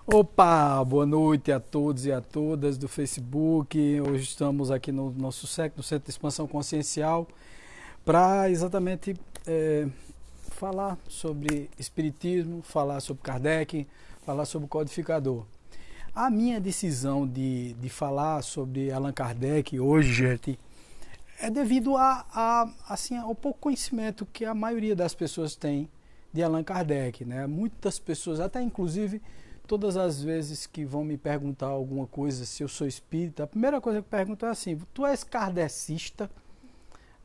Opa, boa noite a todos e a todas do Facebook. Hoje estamos aqui no nosso SEC, no Centro de Expansão Consciencial, para exatamente falar sobre Espiritismo, falar sobre Kardec, falar sobre o Codificador. A minha decisão de falar sobre Allan Kardec hoje, gente, é devido assim, ao pouco conhecimento que a maioria das pessoas tem de Allan Kardec, né? Muitas pessoas, até inclusive todas as vezes que vão me perguntar alguma coisa, se eu sou espírita, a primeira coisa que perguntam é assim: tu és kardecista?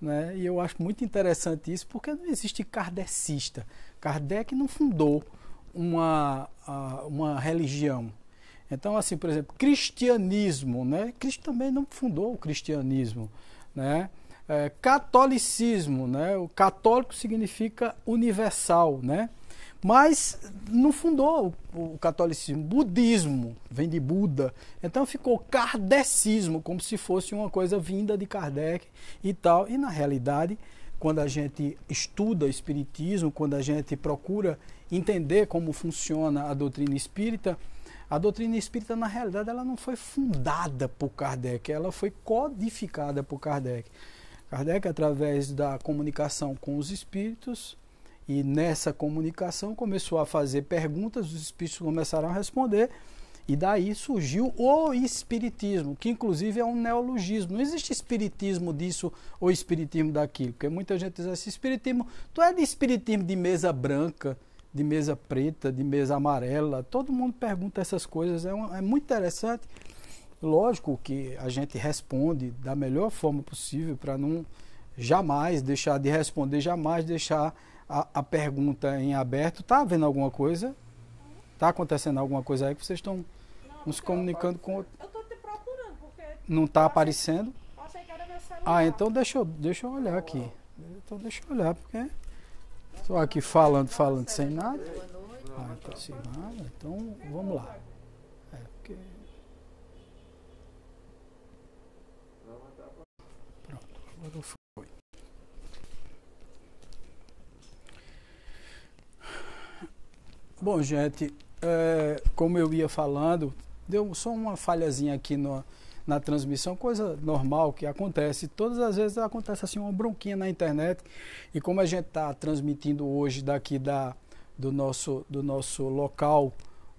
Né? E eu acho muito interessante isso, porque não existe kardecista. Kardec não fundou uma religião. Então, assim, por exemplo, cristianismo, né? Cristo também não fundou o cristianismo, né? Catolicismo, né? O católico significa universal, né? Mas não fundou o catolicismo. Budismo vem de Buda, então ficou kardecismo, como se fosse uma coisa vinda de Kardec e tal. E na realidade, quando a gente estuda espiritismo, quando a gente procura entender como funciona a doutrina espírita na realidade ela não foi fundada por Kardec, ela foi codificada por Kardec. Kardec, através da comunicação com os espíritos, e nessa comunicação começou a fazer perguntas, os espíritos começaram a responder, e daí surgiu o espiritismo, que inclusive é um neologismo. Não existe espiritismo disso ou espiritismo daquilo, porque muita gente diz assim: espiritismo, tu é de espiritismo de mesa branca, de mesa preta, de mesa amarela. Todo mundo pergunta essas coisas, é muito interessante. Lógico que a gente responde da melhor forma possível para não jamais deixar de responder, jamais deixar a pergunta em aberto. Tá havendo alguma coisa? Tá acontecendo alguma coisa aí que vocês estão nos comunicando com outro? Eu tô te procurando, porque não tá aparecendo? eu achei que era meu celular. Ah, então deixa eu olhar aqui. Então deixa eu olhar, porque estou aqui falando sem nada. Ah, então sem nada. Então vamos lá. Porque... Pronto, agora foi. Bom, gente, como eu ia falando, deu só uma falhazinha aqui na transmissão, coisa normal que acontece. Todas as vezes acontece assim uma bronquinha na internet, e como a gente está transmitindo hoje daqui do nosso local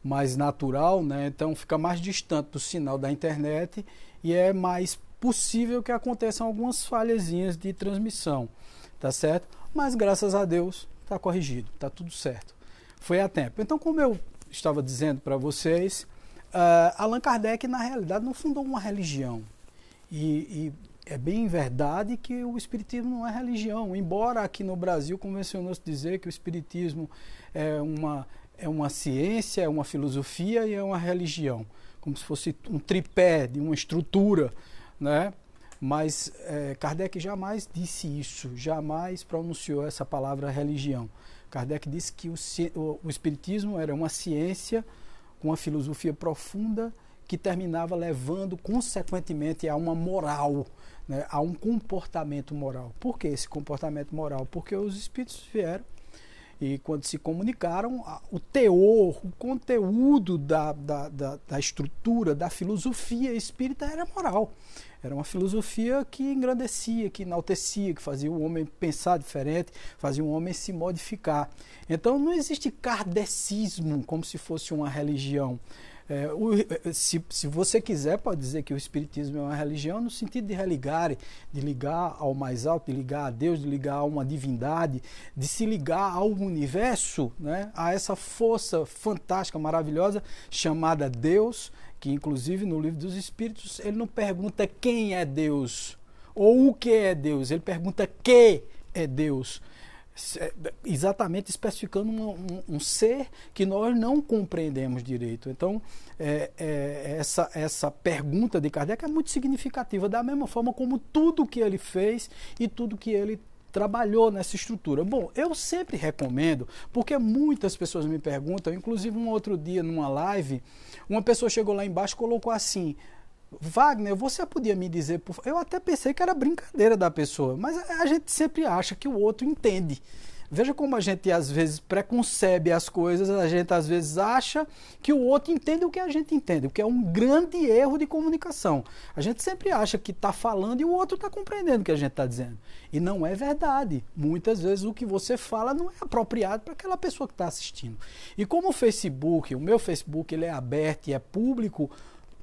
mais natural, né? Então fica mais distante do sinal da internet e é mais possível que aconteçam algumas falhazinhas de transmissão, tá certo? Mas graças a Deus está corrigido, está tudo certo. Foi a tempo. Então, como eu estava dizendo para vocês, Allan Kardec, na realidade, não fundou uma religião. E é bem verdade que o Espiritismo não é religião, embora aqui no Brasil convencionou-se dizer que o Espiritismo é uma ciência, é uma filosofia e é uma religião, como se fosse um tripé de uma estrutura, né? Mas Kardec jamais disse isso, jamais pronunciou essa palavra religião. Kardec disse que o Espiritismo era uma ciência com uma filosofia profunda que terminava levando, consequentemente, a uma moral, né, a um comportamento moral. Por que esse comportamento moral? Porque os espíritos vieram e, quando se comunicaram, o teor, o conteúdo da estrutura, da filosofia espírita era moral. Era uma filosofia que engrandecia, que enaltecia, que fazia o homem pensar diferente, fazia o homem se modificar. Então não existe kardecismo como se fosse uma religião. Se você quiser, pode dizer que o Espiritismo é uma religião no sentido de religar, de ligar ao mais alto, de ligar a Deus, de ligar a uma divindade, de se ligar ao universo, né? A essa força fantástica, maravilhosa, chamada Deus, que inclusive no Livro dos Espíritos ele não pergunta quem é Deus ou o que é Deus, ele pergunta que é Deus, exatamente especificando um ser que nós não compreendemos direito. Então essa pergunta de Kardec é muito significativa, da mesma forma como tudo que ele fez e tudo que ele trabalhou nessa estrutura. Bom, eu sempre recomendo, porque muitas pessoas me perguntam, inclusive um outro dia numa live, uma pessoa chegou lá embaixo e colocou assim: Wagner, você podia me dizer... Eu até pensei que era brincadeira da pessoa, mas a gente sempre acha que o outro entende, Veja como a gente às vezes preconcebe as coisas, a gente às vezes acha que o outro entende o que a gente entende, o que é um grande erro de comunicação. A gente sempre acha que está falando e o outro está compreendendo o que a gente está dizendo. E não é verdade. Muitas vezes o que você fala não é apropriado para aquela pessoa que está assistindo. E como o meu Facebook, ele é aberto e é público,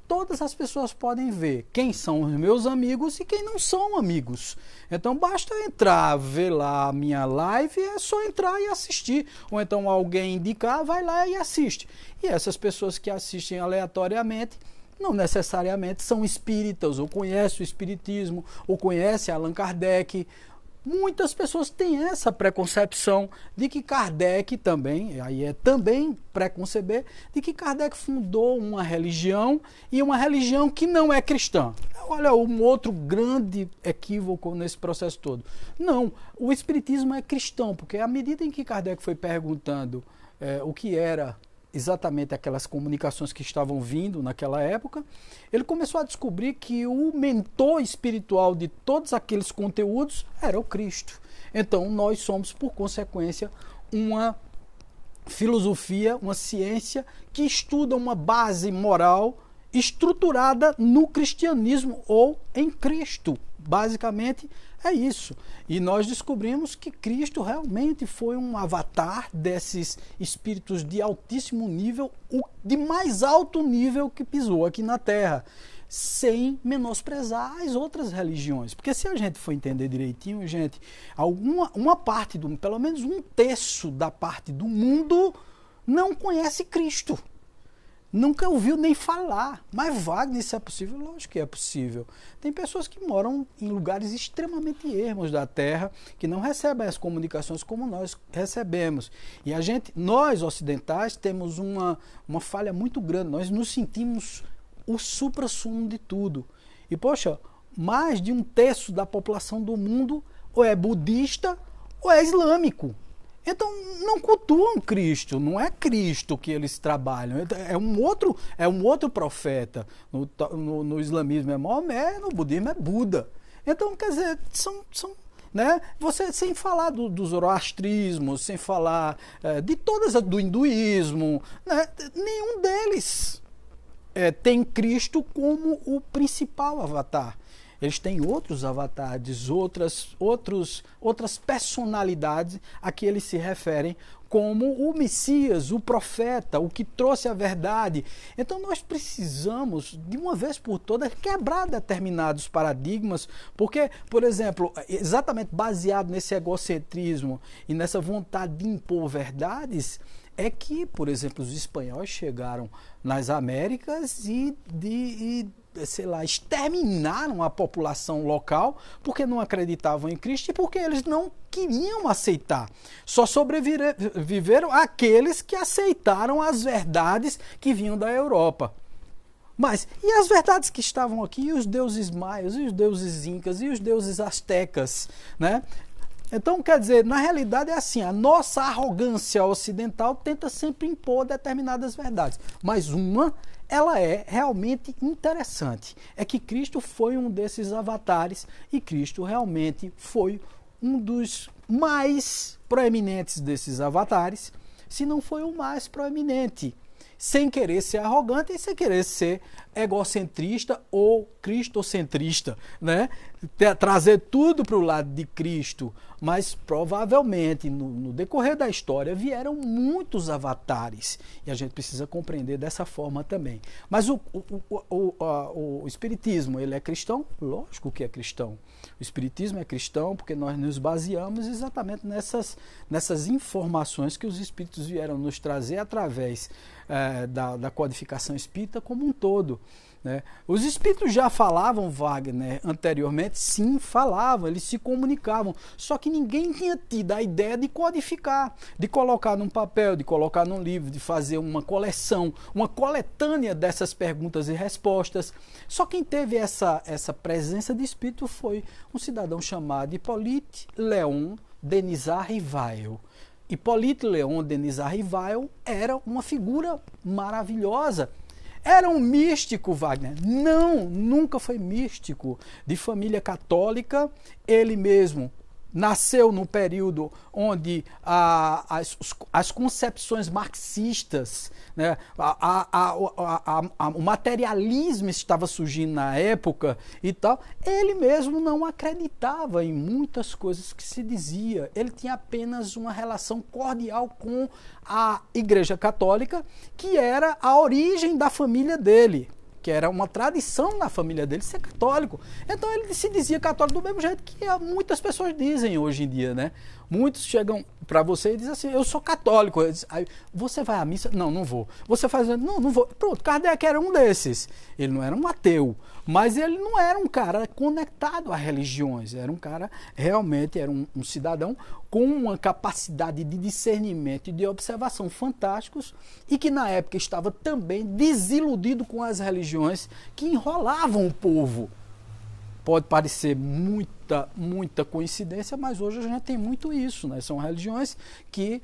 todas as pessoas podem ver quem são os meus amigos e quem não são amigos. Então basta entrar, ver lá a minha live, é só entrar e assistir. Ou então alguém indicar, vai lá e assiste. E essas pessoas que assistem aleatoriamente não necessariamente são espíritas, ou conhecem o espiritismo, ou conhecem Allan Kardec. Muitas pessoas têm essa preconcepção de que Kardec também, aí é também preconceber, de que Kardec fundou uma religião e uma religião que não é cristã. Olha, um outro grande equívoco nesse processo todo. Não, o espiritismo é cristão, porque à medida em que Kardec foi perguntando o que era exatamente aquelas comunicações que estavam vindo naquela época, ele começou a descobrir que o mentor espiritual de todos aqueles conteúdos era o Cristo. Então nós somos, por consequência, uma filosofia, uma ciência que estuda uma base moral estruturada no cristianismo ou em Cristo. Basicamente é isso. E nós descobrimos que Cristo realmente foi um avatar desses espíritos de altíssimo nível, o de mais alto nível que pisou aqui na Terra, sem menosprezar as outras religiões. Porque se a gente for entender direitinho, gente, uma parte, pelo menos um terço da parte do mundo não conhece Cristo. Nunca ouviu nem falar. Mas Wagner, isso é possível? Lógico que é possível. Tem pessoas que moram em lugares extremamente ermos da Terra, que não recebem as comunicações como nós recebemos. E nós ocidentais, temos uma falha muito grande. Nós nos sentimos o suprassumo de tudo. E, poxa, mais de um terço da população do mundo ou é budista ou é islâmico. Então não cultuam Cristo, não é Cristo que eles trabalham, é um outro profeta. No islamismo é Maomé, no budismo é Buda. Então, quer dizer, né? Você, sem falar do zoroastrismo, sem falar do hinduísmo, né? Nenhum deles tem Cristo como o principal avatar. Eles têm outros avatares, outras personalidades a que eles se referem como o Messias, o profeta, o que trouxe a verdade. Então nós precisamos, de uma vez por todas, quebrar determinados paradigmas, porque, por exemplo, exatamente baseado nesse egocentrismo e nessa vontade de impor verdades, é que, por exemplo, os espanhóis chegaram nas Américas e exterminaram a população local porque não acreditavam em Cristo e porque eles não queriam aceitar. Só sobreviveram aqueles que aceitaram as verdades que vinham da Europa. Mas, e as verdades que estavam aqui? E os deuses maias, e os deuses incas, e os deuses astecas, né? Então, quer dizer, na realidade é assim, a nossa arrogância ocidental tenta sempre impor determinadas verdades, mas ela é realmente interessante. É que Cristo foi um desses avatares e Cristo realmente foi um dos mais proeminentes desses avatares, se não foi o mais proeminente, sem querer ser arrogante e sem querer ser egocentrista ou cristocentrista, né? Trazer tudo para o lado de Cristo, mas provavelmente no decorrer da história vieram muitos avatares e a gente precisa compreender dessa forma também. Mas o Espiritismo, ele é cristão? Lógico que é cristão. O Espiritismo é cristão porque nós nos baseamos exatamente nessas informações que os Espíritos vieram nos trazer através da codificação espírita como um todo. Né? Os espíritos já falavam, Wagner, anteriormente? Sim, falavam, eles se comunicavam, só que ninguém tinha tido a ideia de codificar, de colocar num papel, de colocar num livro, de fazer uma coleção, uma coletânea dessas perguntas e respostas. Só quem teve essa presença de espírito foi um cidadão chamado Hippolyte Léon Denisard Rivail. Hippolyte Léon Denisard Rivail era uma figura maravilhosa. Era um místico, Wagner? Não, nunca foi místico. De família católica, ele mesmo nasceu no período onde as concepções marxistas, né, o materialismo estava surgindo na época e tal, ele mesmo não acreditava em muitas coisas que se dizia. Ele tinha apenas uma relação cordial com a Igreja Católica, que era a origem da família dele, que era uma tradição na família dele ser católico. Então ele se dizia católico do mesmo jeito que muitas pessoas dizem hoje em dia, né? Muitos chegam para você e dizem assim, eu sou católico. Aí, você vai à missa? Não, não vou. Você faz? Não, não vou. Pronto, Kardec era um desses. Ele não era um ateu, mas ele não era um cara conectado a religiões. Era um cara, realmente, era um cidadão com uma capacidade de discernimento e de observação fantásticos e que na época estava também desiludido com as religiões que enrolavam o povo. Pode parecer muita coincidência, mas hoje a gente tem muito isso, né? São religiões que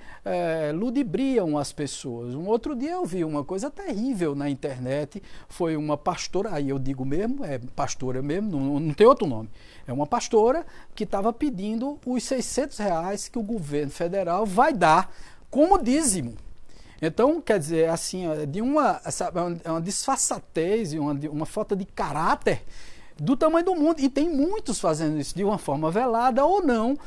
ludibriam as pessoas. Um outro dia eu vi uma coisa terrível na internet, foi uma pastora, aí eu digo mesmo, é pastora mesmo, não tem outro nome, é uma pastora que estava pedindo os R$600 que o governo federal vai dar como dízimo. Então, quer dizer, assim, de uma disfarçatez e uma falta de caráter do tamanho do mundo, e tem muitos fazendo isso de uma forma velada ou não,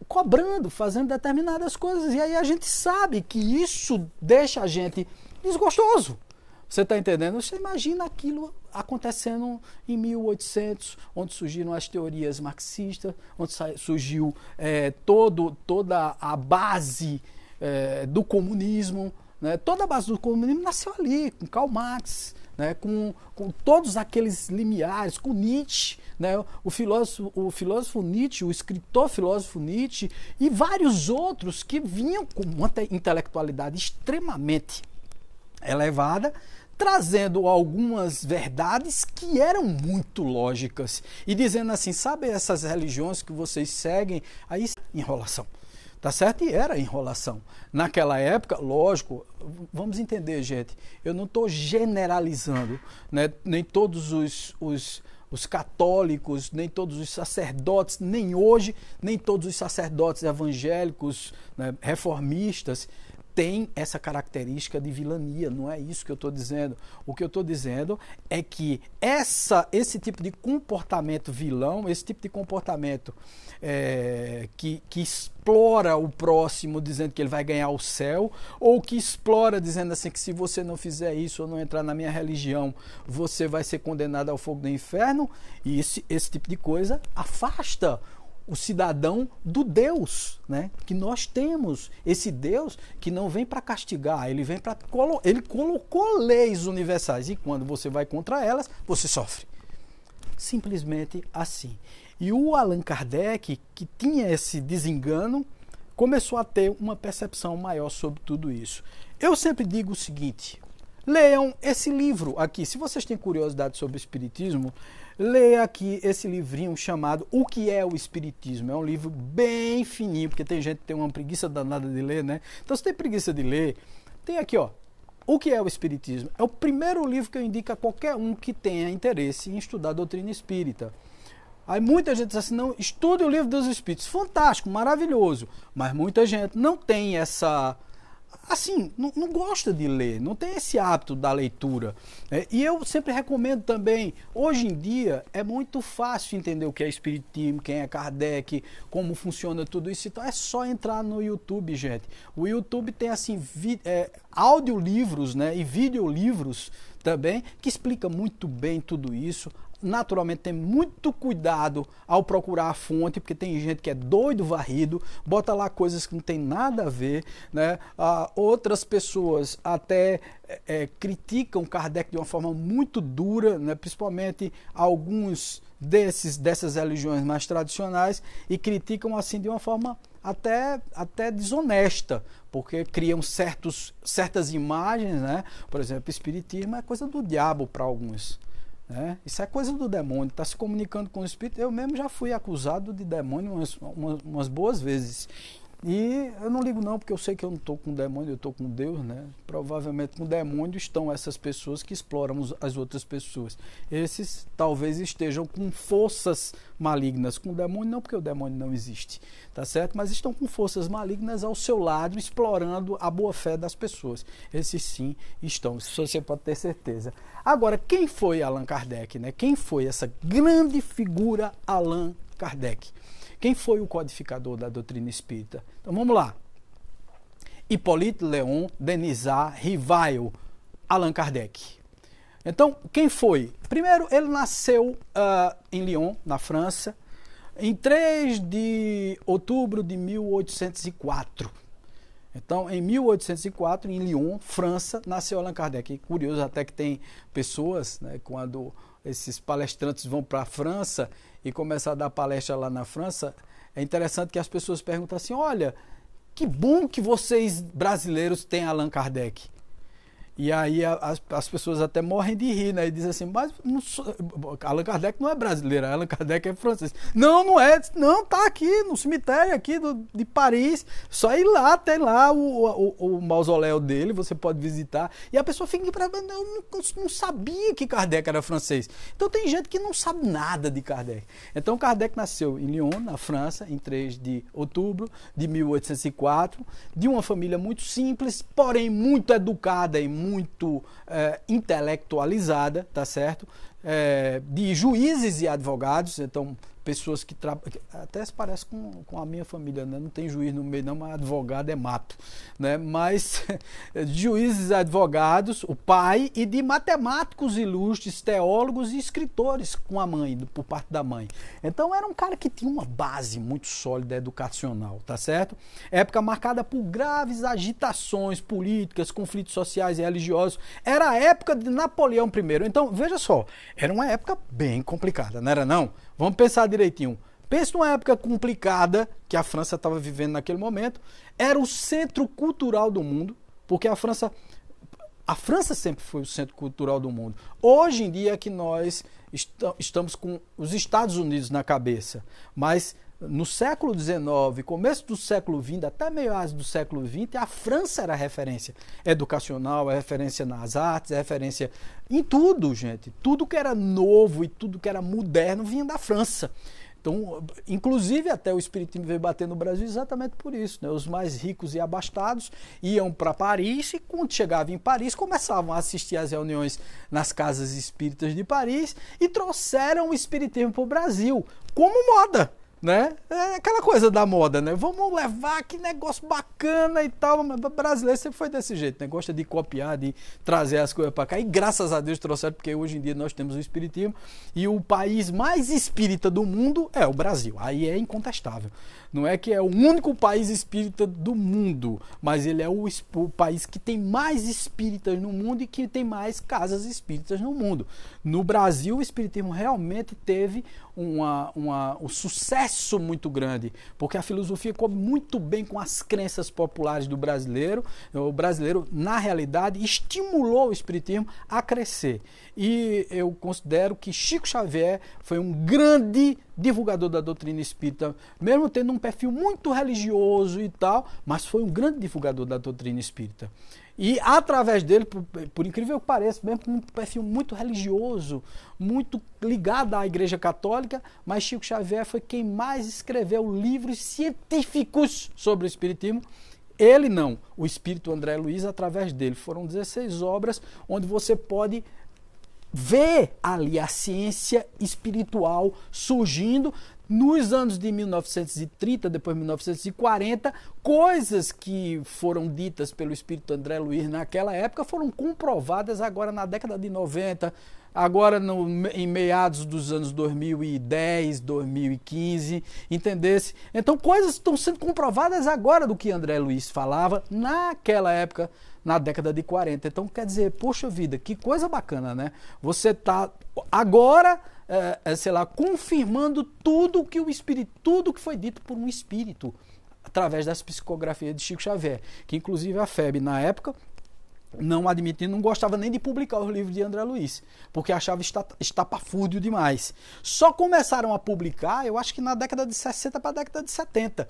cobrando, fazendo determinadas coisas, e aí a gente sabe que isso deixa a gente desgostoso. Você está entendendo? Você imagina aquilo acontecendo em 1800, onde surgiram as teorias marxistas, onde surgiu toda a base do comunismo, né? Toda a base do comunismo nasceu ali, com Karl Marx, né, com todos aqueles limiares, com Nietzsche, né, o filósofo Nietzsche, o escritor filósofo Nietzsche e vários outros que vinham com uma intelectualidade extremamente elevada, trazendo algumas verdades que eram muito lógicas e dizendo assim, sabe essas religiões que vocês seguem, aí enrolação. Tá certo? E era enrolação. Naquela época, lógico, vamos entender, gente, eu não estou generalizando, né? Nem todos os católicos, nem todos os sacerdotes, nem hoje, nem todos os sacerdotes evangélicos, né, reformistas, tem essa característica de vilania, não é isso que eu estou dizendo. O que eu estou dizendo é que esse tipo de comportamento vilão, esse tipo de comportamento que explora o próximo dizendo que ele vai ganhar o céu, ou que explora dizendo assim que se você não fizer isso ou não entrar na minha religião, você vai ser condenado ao fogo do inferno, e esse tipo de coisa afasta o cidadão do Deus, né, que nós temos. Esse Deus que não vem para castigar, ele vem para ele colocou leis universais e quando você vai contra elas, você sofre. Simplesmente assim. E o Allan Kardec, que tinha esse desengano, começou a ter uma percepção maior sobre tudo isso. Eu sempre digo o seguinte, leiam esse livro aqui. Se vocês têm curiosidade sobre o Espiritismo, leia aqui esse livrinho chamado O que é o Espiritismo. É um livro bem fininho, porque tem gente que tem uma preguiça danada de ler, né? Então, se tem preguiça de ler, tem aqui, ó, O que é o Espiritismo. É o primeiro livro que eu indico a qualquer um que tenha interesse em estudar a doutrina espírita. Aí muita gente diz assim, não, estude o livro dos Espíritos. Fantástico, maravilhoso. Mas muita gente não tem essa... assim, não gosta de ler, não tem esse hábito da leitura. E eu sempre recomendo também, hoje em dia é muito fácil entender o que é Espiritismo, quem é Kardec, como funciona tudo isso, então é só entrar no YouTube, gente. O YouTube tem assim, audiolivros, né, e videolivros também, que explica muito bem tudo isso. Naturalmente tem muito cuidado ao procurar a fonte, porque tem gente que é doido varrido, bota lá coisas que não tem nada a ver, né? Outras pessoas até criticam Kardec de uma forma muito dura, né? Principalmente alguns dessas religiões mais tradicionais, e criticam assim de uma forma até desonesta, porque criam certas imagens, né? Por exemplo, o Espiritismo é coisa do diabo para alguns. Isso é coisa do demônio, está se comunicando com o espírito. Eu mesmo já fui acusado de demônio umas boas vezes. E eu não ligo não, porque eu sei que eu não estou com demônio, eu estou com Deus, né? Provavelmente com demônio estão essas pessoas que exploram as outras pessoas. Esses talvez estejam com forças malignas. Com demônio não, porque o demônio não existe, tá certo? Mas estão com forças malignas ao seu lado, explorando a boa-fé das pessoas. Esses sim estão, isso você pode ter certeza. Agora, quem foi Allan Kardec, né? Quem foi essa grande figura Allan Kardec? Quem foi o codificador da doutrina espírita? Então vamos lá. Hippolyte Léon Denisard Rivail, Allan Kardec. Então, quem foi? Primeiro, ele nasceu em Lyon, na França, em 3 de outubro de 1804. Então, em 1804, em Lyon, França, nasceu Allan Kardec. E curioso até que tem pessoas, né, quando esses palestrantes vão para a França e começam a dar palestra lá na França, é interessante que as pessoas perguntam assim, olha, que bom que vocês brasileiros têm Allan Kardec. E aí as pessoas até morrem de rir, né? E dizem assim, mas Allan Kardec não é brasileiro, Allan Kardec é francês. Não, não é. Não, tá aqui no cemitério aqui de Paris. Só ir lá, tem lá o mausoléu dele, você pode visitar. E a pessoa fica, eu não sabia que Kardec era francês. Então tem gente que não sabe nada de Kardec. Então Kardec nasceu em Lyon, na França, em 3 de outubro de 1804, de uma família muito simples, porém muito educada e muito intelectualizada, tá certo? De juízes e advogados, então pessoas que até se parece com a minha família, né? Não tem juiz no meio não, mas advogado é mato, né? Mas de juízes e advogados, o pai, e de matemáticos ilustres, teólogos e escritores com a mãe, por parte da mãe. Então era um cara que tinha uma base muito sólida educacional, tá certo? Época marcada por graves agitações políticas, conflitos sociais e religiosos. Era a época de Napoleão I. Então, veja só, era uma época bem complicada, não era não? Vamos pensar direitinho. Pense numa época complicada que a França estava vivendo naquele momento. Era o centro cultural do mundo, porque a França sempre foi o centro cultural do mundo. Hoje em dia é que nós estamos com os Estados Unidos na cabeça, mas no século XIX, começo do século XX, até meados do século XX, a França era referência educacional, é referência nas artes, é referência em tudo, gente. Tudo que era novo e tudo que era moderno vinha da França. Então, inclusive até o espiritismo veio bater no Brasil exatamente por isso, né? Os mais ricos e abastados iam para Paris e quando chegavam em Paris começavam a assistir às reuniões nas casas espíritas de Paris e trouxeram o espiritismo para o Brasil como moda. Né? É aquela coisa da moda, né? Vamos levar, que negócio bacana e tal. Mas o brasileiro sempre foi desse jeito, né? Gosta de copiar, de trazer as coisas para cá. E graças a Deus trouxeram, porque hoje em dia nós temos o espiritismo e o país mais espírita do mundo é o Brasil. Aí é incontestável. Não é que é o único país espírita do mundo, mas ele é o país que tem mais espíritas no mundo e que tem mais casas espíritas no mundo. No Brasil, o espiritismo realmente teve um sucesso muito grande, porque a filosofia coube muito bem com as crenças populares do brasileiro. O brasileiro, na realidade, estimulou o espiritismo a crescer. E eu considero que Chico Xavier foi um grande divulgador da doutrina espírita, mesmo tendo um perfil muito religioso e tal, mas foi um grande divulgador da doutrina espírita. E através dele, por incrível que pareça, mesmo com um perfil muito religioso, muito ligado à Igreja Católica, mas Chico Xavier foi quem mais escreveu livros científicos sobre o espiritismo. Ele não, o espírito André Luiz, através dele. Foram 16 obras onde você pode ver ali a ciência espiritual surgindo nos anos de 1930, depois 1940, coisas que foram ditas pelo espírito André Luiz naquela época foram comprovadas agora na década de 90, agora em meados dos anos 2010, 2015, entendesse? Então coisas estão sendo comprovadas agora do que André Luiz falava naquela época, na década de 40. Então, quer dizer, poxa vida, que coisa bacana, né? Você está agora, sei lá, confirmando tudo que tudo que foi dito por um espírito, através das psicografias de Chico Xavier, que inclusive a FEB, na época, não admitindo, não gostava nem de publicar os livros de André Luiz, porque achava estapafúrdio demais. Só começaram a publicar, eu acho que na década de 60 para a década de 70,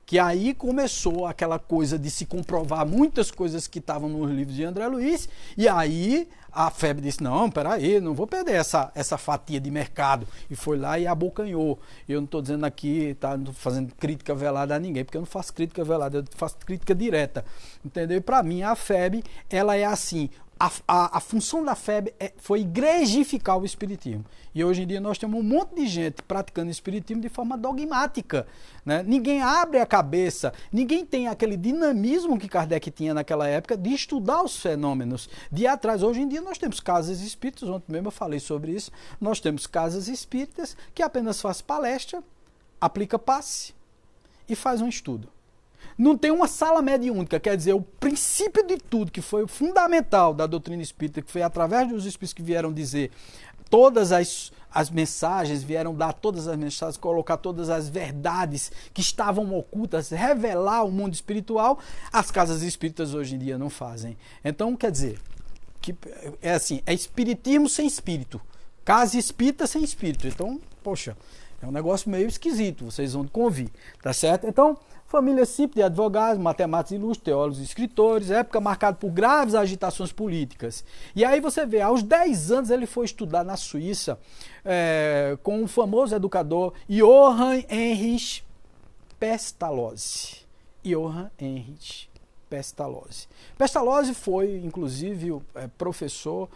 que aí começou aquela coisa de se comprovar muitas coisas que estavam nos livros de André Luiz, e aí a FEB disse, não, peraí, não vou perder essa fatia de mercado, e foi lá e abocanhou. Eu não estou dizendo aqui, tá, não tô fazendo crítica velada a ninguém, porque eu não faço crítica velada, eu faço crítica direta, entendeu? E para mim a FEB, ela é assim, a função da FEB foi igrejificar o espiritismo. E hoje em dia nós temos um monte de gente praticando espiritismo de forma dogmática, né? Ninguém abre a cabeça, ninguém tem aquele dinamismo que Kardec tinha naquela época de estudar os fenômenos, de ir atrás. Hoje em dia nós temos casas espíritas, ontem mesmo eu falei sobre isso, nós temos casas espíritas que apenas faz palestra, aplica passe e faz um estudo. Não tem uma sala mediúnica, quer dizer, o princípio de tudo, que foi o fundamental da doutrina espírita, que foi através dos espíritos que vieram dizer todas as mensagens, vieram dar todas as mensagens, colocar todas as verdades que estavam ocultas, revelar o mundo espiritual, as casas espíritas hoje em dia não fazem. Então, quer dizer, que é assim, é espiritismo sem espírito, casa espírita sem espírito. Então, poxa, é um negócio meio esquisito, vocês vão convir, tá certo? Então, família simples de advogados, matemáticos ilustres, teólogos e escritores, época marcada por graves agitações políticas. E aí você vê, aos 10 anos ele foi estudar na Suíça com o famoso educador Johann Heinrich Pestalozzi. Johann Heinrich Pestalozzi. Pestalozzi foi, inclusive, professor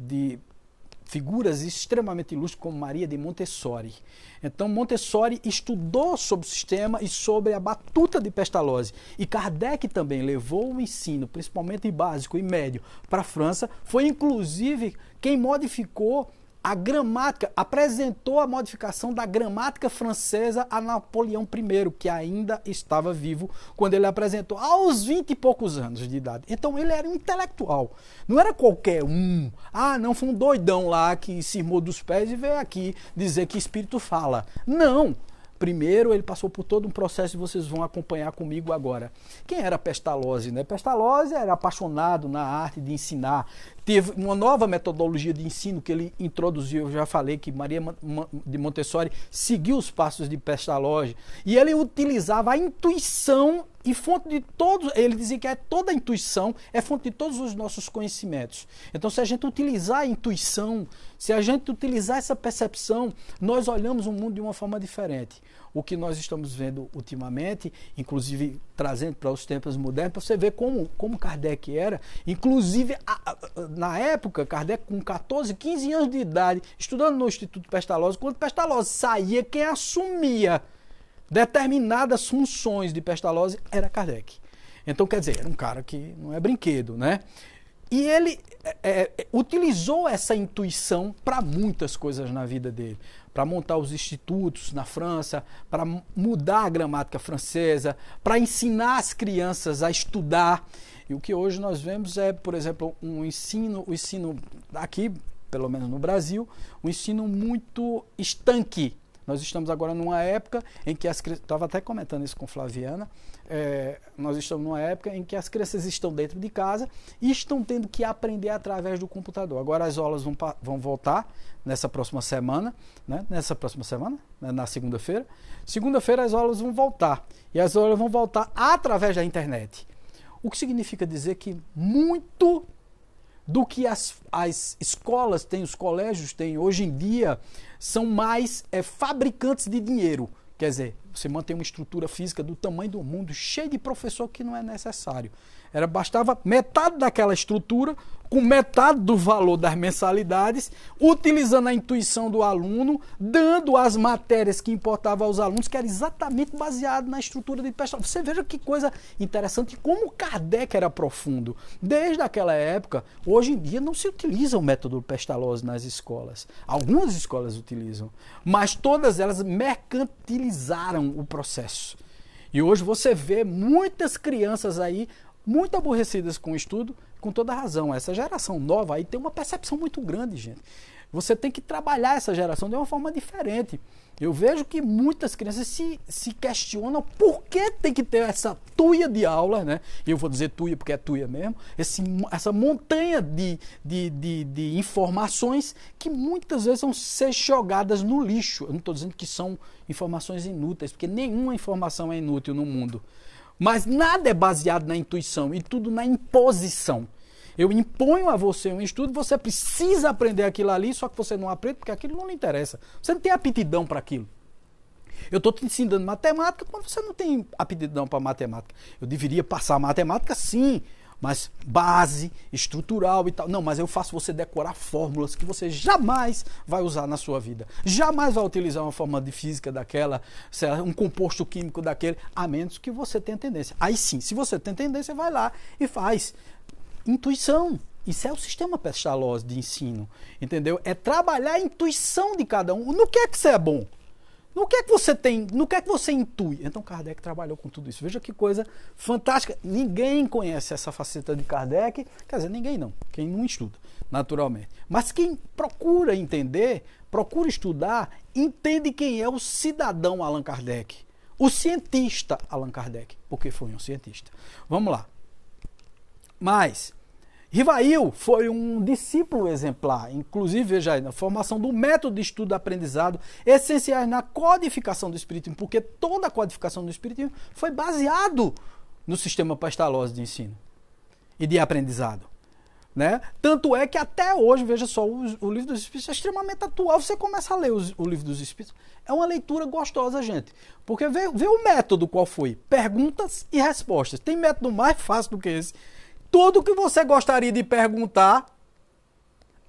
de figuras extremamente ilustres como Maria de Montessori. Então Montessori estudou sobre o sistema e sobre a batuta de Pestalozzi. E Kardec também levou o ensino, principalmente básico e médio, para a França. Foi inclusive quem modificou a gramática, apresentou a modificação da gramática francesa a Napoleão I, que ainda estava vivo quando ele apresentou, aos 20 e poucos anos de idade. Então ele era um intelectual, não era qualquer um. Ah, não, foi um doidão lá que se irmou dos pés e veio aqui dizer que espírito fala. Não! Primeiro ele passou por todo um processo e vocês vão acompanhar comigo agora. Quem era Pestalozzi, né? Pestalozzi era apaixonado na arte de ensinar. Teve uma nova metodologia de ensino que ele introduziu. Eu já falei que Maria de Montessori seguiu os passos de Pestalozzi. E ele utilizava a intuição e fonte de todos, ele dizia que toda a intuição é fonte de todos os nossos conhecimentos. Então, se a gente utilizar a intuição, se a gente utilizar essa percepção, nós olhamos o mundo de uma forma diferente. O que nós estamos vendo ultimamente, inclusive trazendo para os tempos modernos, para você ver como Kardec era, inclusive na época, Kardec com 14, 15 anos de idade, estudando no Instituto Pestalozzi, quando Pestalozzi saía, quem assumia determinadas funções de Pestalozzi era Kardec. Então, quer dizer, era um cara que não é brinquedo, né? E ele utilizou essa intuição para muitas coisas na vida dele. Para montar os institutos na França, para mudar a gramática francesa, para ensinar as crianças a estudar. E o que hoje nós vemos é, por exemplo, o ensino aqui, pelo menos no Brasil, um ensino muito estanque. Nós estamos agora numa época em que as crianças, estava até comentando isso com Flaviana, nós estamos numa época em que as crianças estão dentro de casa e estão tendo que aprender através do computador. Agora as aulas vão voltar nessa próxima semana, né? Na segunda-feira. Segunda-feira as aulas vão voltar. E as aulas vão voltar através da internet. O que significa dizer que muito do que as escolas têm, os colégios têm hoje em dia, são mais fabricantes de dinheiro. Quer dizer, você mantém uma estrutura física do tamanho do mundo, cheio de professor que não é necessário. Bastava metade daquela estrutura, com metade do valor das mensalidades, utilizando a intuição do aluno, dando as matérias que importavam aos alunos, que era exatamente baseado na estrutura de Pestalozzi. Você veja que coisa interessante, como Kardec era profundo. Desde aquela época, hoje em dia não se utiliza o método Pestalozzi nas escolas. Algumas escolas utilizam, mas todas elas mercantilizaram o processo. E hoje você vê muitas crianças aí muito aborrecidas com o estudo, com toda razão. Essa geração nova aí tem uma percepção muito grande, gente. Você tem que trabalhar essa geração de uma forma diferente. Eu vejo que muitas crianças se questionam por que tem que ter essa tuia de aula, né? Eu vou dizer tuia porque é tuia mesmo, essa montanha de informações que muitas vezes vão ser jogadas no lixo. Eu não estou dizendo que são informações inúteis, porque nenhuma informação é inútil no mundo. Mas nada é baseado na intuição e tudo na imposição. Eu imponho a você um estudo, você precisa aprender aquilo ali, só que você não aprende porque aquilo não lhe interessa. Você não tem aptidão para aquilo. Eu estou te ensinando matemática quando você não tem aptidão para matemática. Eu deveria passar matemática sim, mas base, estrutural e tal. Não, mas eu faço você decorar fórmulas que você jamais vai usar na sua vida. Jamais vai utilizar uma fórmula de física daquela, um composto químico daquele, a menos que você tenha tendência. Aí sim, se você tem tendência, vai lá e faz. Intuição. Isso é o sistema Pestalozzi de ensino, entendeu? É trabalhar a intuição de cada um. No que é que você é bom? No que é que você tem? No que é que você intui? Então Kardec trabalhou com tudo isso. Veja que coisa fantástica. Ninguém conhece essa faceta de Kardec. Quer dizer, ninguém não. Quem não estuda, naturalmente. Mas quem procura entender, procura estudar, entende quem é o cidadão Allan Kardec. O cientista Allan Kardec. Porque foi um cientista. Vamos lá. Mas Rivail foi um discípulo exemplar, inclusive, veja aí, na formação do método de estudo e aprendizado essenciais na codificação do Espiritismo, porque toda a codificação do Espiritismo foi baseado no sistema Pestalozzi de ensino e de aprendizado. Né? Tanto é que até hoje, veja só, o Livro dos Espíritos é extremamente atual. Você começa a ler o Livro dos Espíritos, é uma leitura gostosa, gente. Porque vê o método qual foi, perguntas e respostas. Tem método mais fácil do que esse. Tudo que você gostaria de perguntar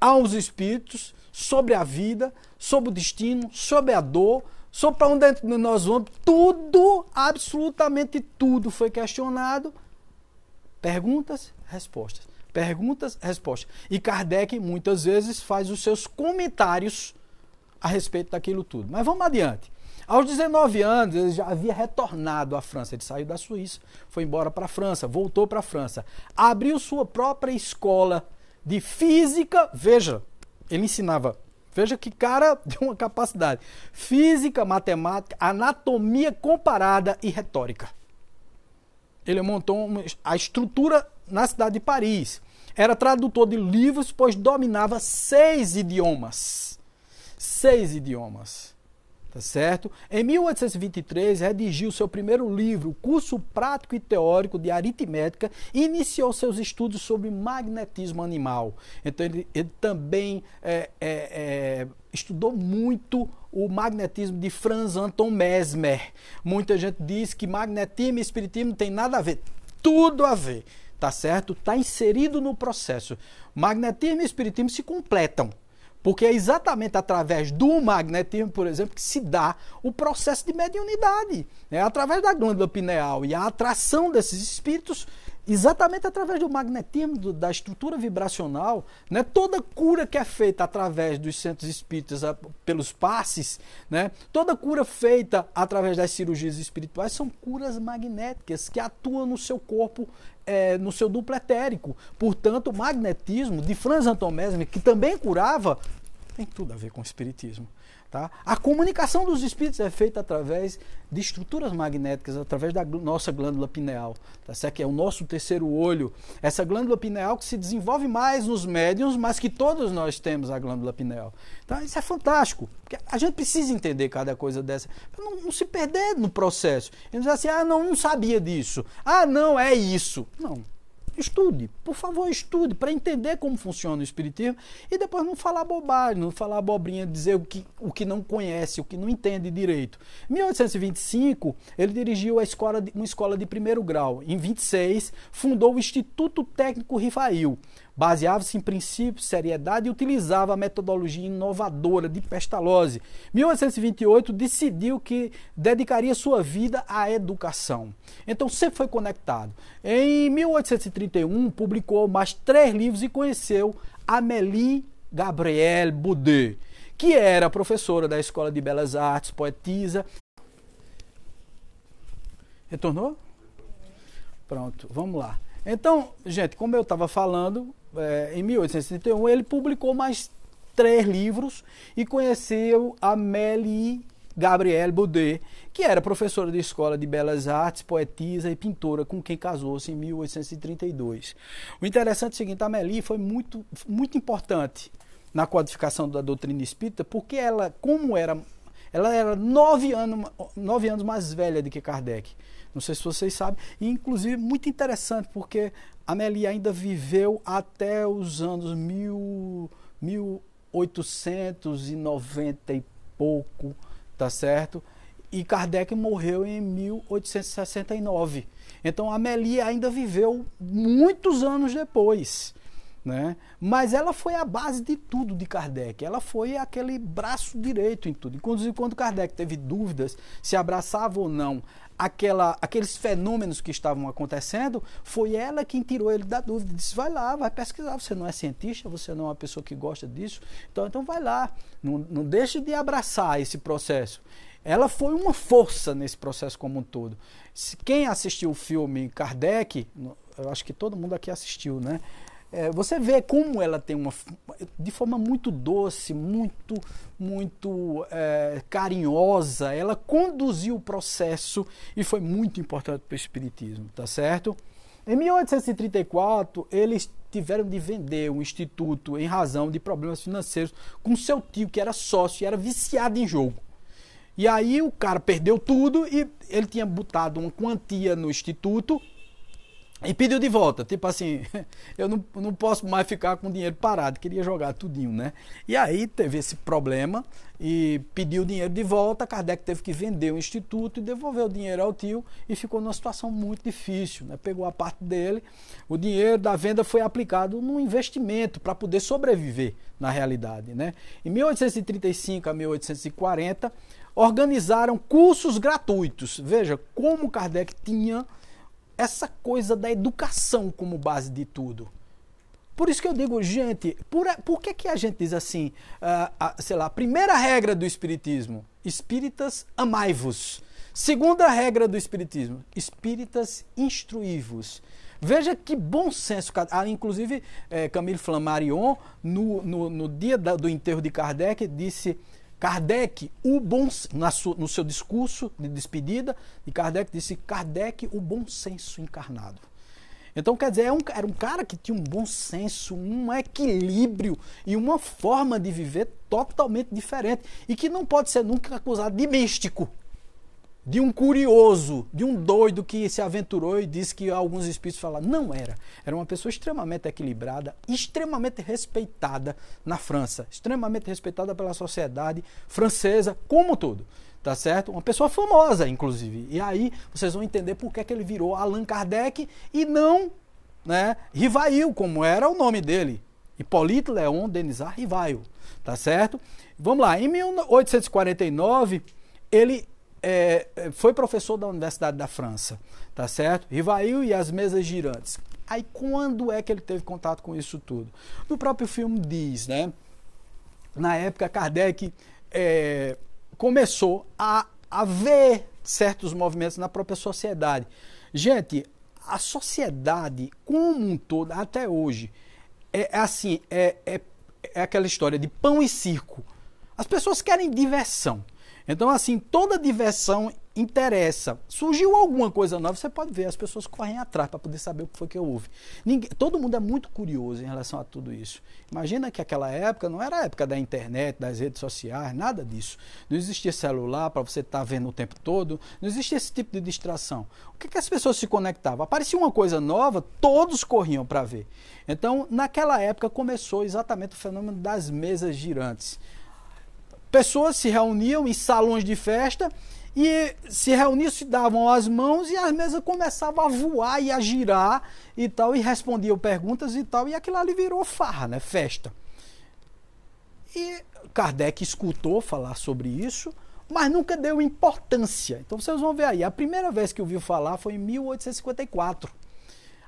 aos espíritos sobre a vida, sobre o destino, sobre a dor, sobre para onde nós vamos, tudo, absolutamente tudo foi questionado. Perguntas, respostas. Perguntas, respostas. E Kardec muitas vezes faz os seus comentários a respeito daquilo tudo. Mas vamos adiante. Aos 19 anos, ele já havia retornado à França. Ele saiu da Suíça, foi embora para a França, voltou para a França. Abriu sua própria escola de física. Veja, ele ensinava. Veja que cara de uma capacidade. Física, matemática, anatomia comparada e retórica. Ele montou a estrutura na cidade de Paris. Era tradutor de livros, pois dominava 6 idiomas. 6 idiomas. Tá certo? Em 1823, redigiu seu primeiro livro, Curso Prático e Teórico de Aritmética, e iniciou seus estudos sobre magnetismo animal. Então, ele também estudou muito o magnetismo de Franz Anton Mesmer. Muita gente diz que magnetismo e espiritismo não tem nada a ver. Tudo a ver, tá certo? Está inserido no processo. Magnetismo e espiritismo se completam. Porque é exatamente através do magnetismo, por exemplo, que se dá o processo de mediunidade. É através da glândula pineal e a atração desses espíritos, exatamente através do magnetismo, da estrutura vibracional. Né? Toda cura que é feita através dos centros espíritas, pelos passes, né? Toda cura feita através das cirurgias espirituais são curas magnéticas que atuam no seu corpo, no seu duplo etérico. Portanto, o magnetismo de Franz Anton Mesmer, que também curava, tem tudo a ver com o espiritismo. Tá? A comunicação dos espíritos é feita através de estruturas magnéticas, através da nossa glândula pineal, tá certo? Que é o nosso terceiro olho. Essa glândula pineal que se desenvolve mais nos médiuns, mas que todos nós temos a glândula pineal. Então, isso é fantástico. Porque a gente precisa entender cada coisa dessa, para não se perder no processo. E não dizer assim, não sabia disso. Não, é isso. Não. Estude, por favor, estude para entender como funciona o espiritismo e depois não falar bobagem, não falar abobrinha, dizer o que não conhece, o que não entende direito. Em 1825, ele dirigiu uma escola de primeiro grau. Em 26, fundou o Instituto Técnico Rivail. Baseava-se em princípios, seriedade e utilizava a metodologia inovadora de Pestalozzi. Em 1828, decidiu que dedicaria sua vida à educação. Então, sempre foi conectado. Em 1831, publicou mais 3 livros e conheceu Amélie Gabrielle Boudet, que era professora da Escola de Belas Artes, poetisa. Retornou? Pronto, vamos lá. Então, gente, como eu estava falando, em 1831 ele publicou mais 3 livros e conheceu a Amélie Gabrielle Baudet, que era professora de escola de belas artes, poetisa e pintora, com quem casou-se em 1832. O interessante é o seguinte, a Amélie foi muito, muito importante na codificação da doutrina espírita, porque ela era 9 anos mais velha do que Kardec. Não sei se vocês sabem, e inclusive muito interessante, porque a Amélie ainda viveu até os anos 1890 e pouco, tá certo? E Kardec morreu em 1869. Então a Amélie ainda viveu muitos anos depois, né? Mas ela foi a base de tudo de Kardec, ela foi aquele braço direito em tudo. Inclusive quando Kardec teve dúvidas se abraçava ou não aqueles fenômenos que estavam acontecendo, foi ela quem tirou ele da dúvida, disse, vai lá, vai pesquisar, você não é cientista, você não é uma pessoa que gosta disso, então vai lá, não deixe de abraçar esse processo. Ela foi uma força nesse processo como um todo. Quem assistiu o filme Kardec, eu acho que todo mundo aqui assistiu, né? Você vê como ela tem de forma muito doce, muito carinhosa, ela conduziu o processo e foi muito importante para o espiritismo, tá certo? Em 1834, eles tiveram de vender o instituto em razão de problemas financeiros com seu tio, que era sócio e era viciado em jogo. E aí o cara perdeu tudo e ele tinha botado uma quantia no instituto e pediu de volta, tipo assim, eu não posso mais ficar com o dinheiro parado, queria jogar tudinho, né? E aí teve esse problema e pediu o dinheiro de volta, Kardec teve que vender o instituto e devolver o dinheiro ao tio e ficou numa situação muito difícil, né? Pegou a parte dele, o dinheiro da venda foi aplicado num investimento para poder sobreviver na realidade, né? Em 1835 a 1840, organizaram cursos gratuitos, veja como Kardec tinha essa coisa da educação como base de tudo. Por isso que eu digo, gente, por que a gente diz assim, sei lá, primeira regra do Espiritismo, espíritas amai-vos. Segunda regra do Espiritismo, espíritas instruí-vos. Veja que bom senso, inclusive Camille Flammarion, no dia do enterro de Kardec, disse... Kardec, no seu discurso de despedida, Kardec disse, Kardec, o bom senso encarnado. Então, quer dizer, era um cara que tinha um bom senso, um equilíbrio e uma forma de viver totalmente diferente e que não pode ser nunca acusado de místico, de um curioso, de um doido que se aventurou e disse que alguns espíritos falaram. Não era. Era uma pessoa extremamente equilibrada, extremamente respeitada na França, extremamente respeitada pela sociedade francesa como todo. Tá certo? Uma pessoa famosa, inclusive. E aí vocês vão entender por que ele virou Allan Kardec e não, né, Rivail, como era o nome dele. Hippolyte Léon Denisard Rivail. Tá certo? Vamos lá. Em 1849, ele foi professor da Universidade da França, tá certo? Rivail e as mesas girantes. Aí quando é que ele teve contato com isso tudo? No próprio filme diz, né? Na época Kardec começou a ver certos movimentos na própria sociedade. Gente, a sociedade como um todo, até hoje, é aquela história de pão e circo. As pessoas querem diversão. Então, assim, toda diversão interessa. Surgiu alguma coisa nova, você pode ver, as pessoas correm atrás para poder saber o que foi que houve. Todo mundo é muito curioso em relação a tudo isso. Imagina que aquela época não era a época da internet, das redes sociais, nada disso. Não existia celular para você estar vendo o tempo todo, não existia esse tipo de distração. O que as pessoas se conectavam? Aparecia uma coisa nova, todos corriam para ver. Então, naquela época começou exatamente o fenômeno das mesas girantes. Pessoas se reuniam em salões de festa e se reuniam, se davam as mãos e as mesas começavam a voar e a girar e tal, e respondiam perguntas e tal, e aquilo ali virou farra, né? Festa. E Kardec escutou falar sobre isso, mas nunca deu importância. Então vocês vão ver aí, a primeira vez que ouviu falar foi em 1854,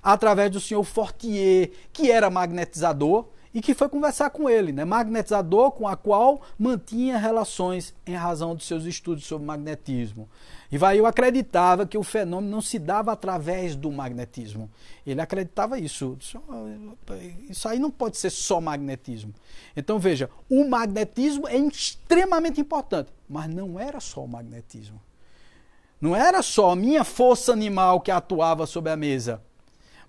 através do senhor Fortier, que era magnetizador, e que foi conversar com ele, né? Magnetizador com a qual mantinha relações em razão dos seus estudos sobre magnetismo. Rivail acreditava que o fenômeno não se dava através do magnetismo. Ele acreditava isso. Isso aí não pode ser só magnetismo. Então veja, o magnetismo é extremamente importante, mas não era só o magnetismo. Não era só a minha força animal que atuava sobre a mesa,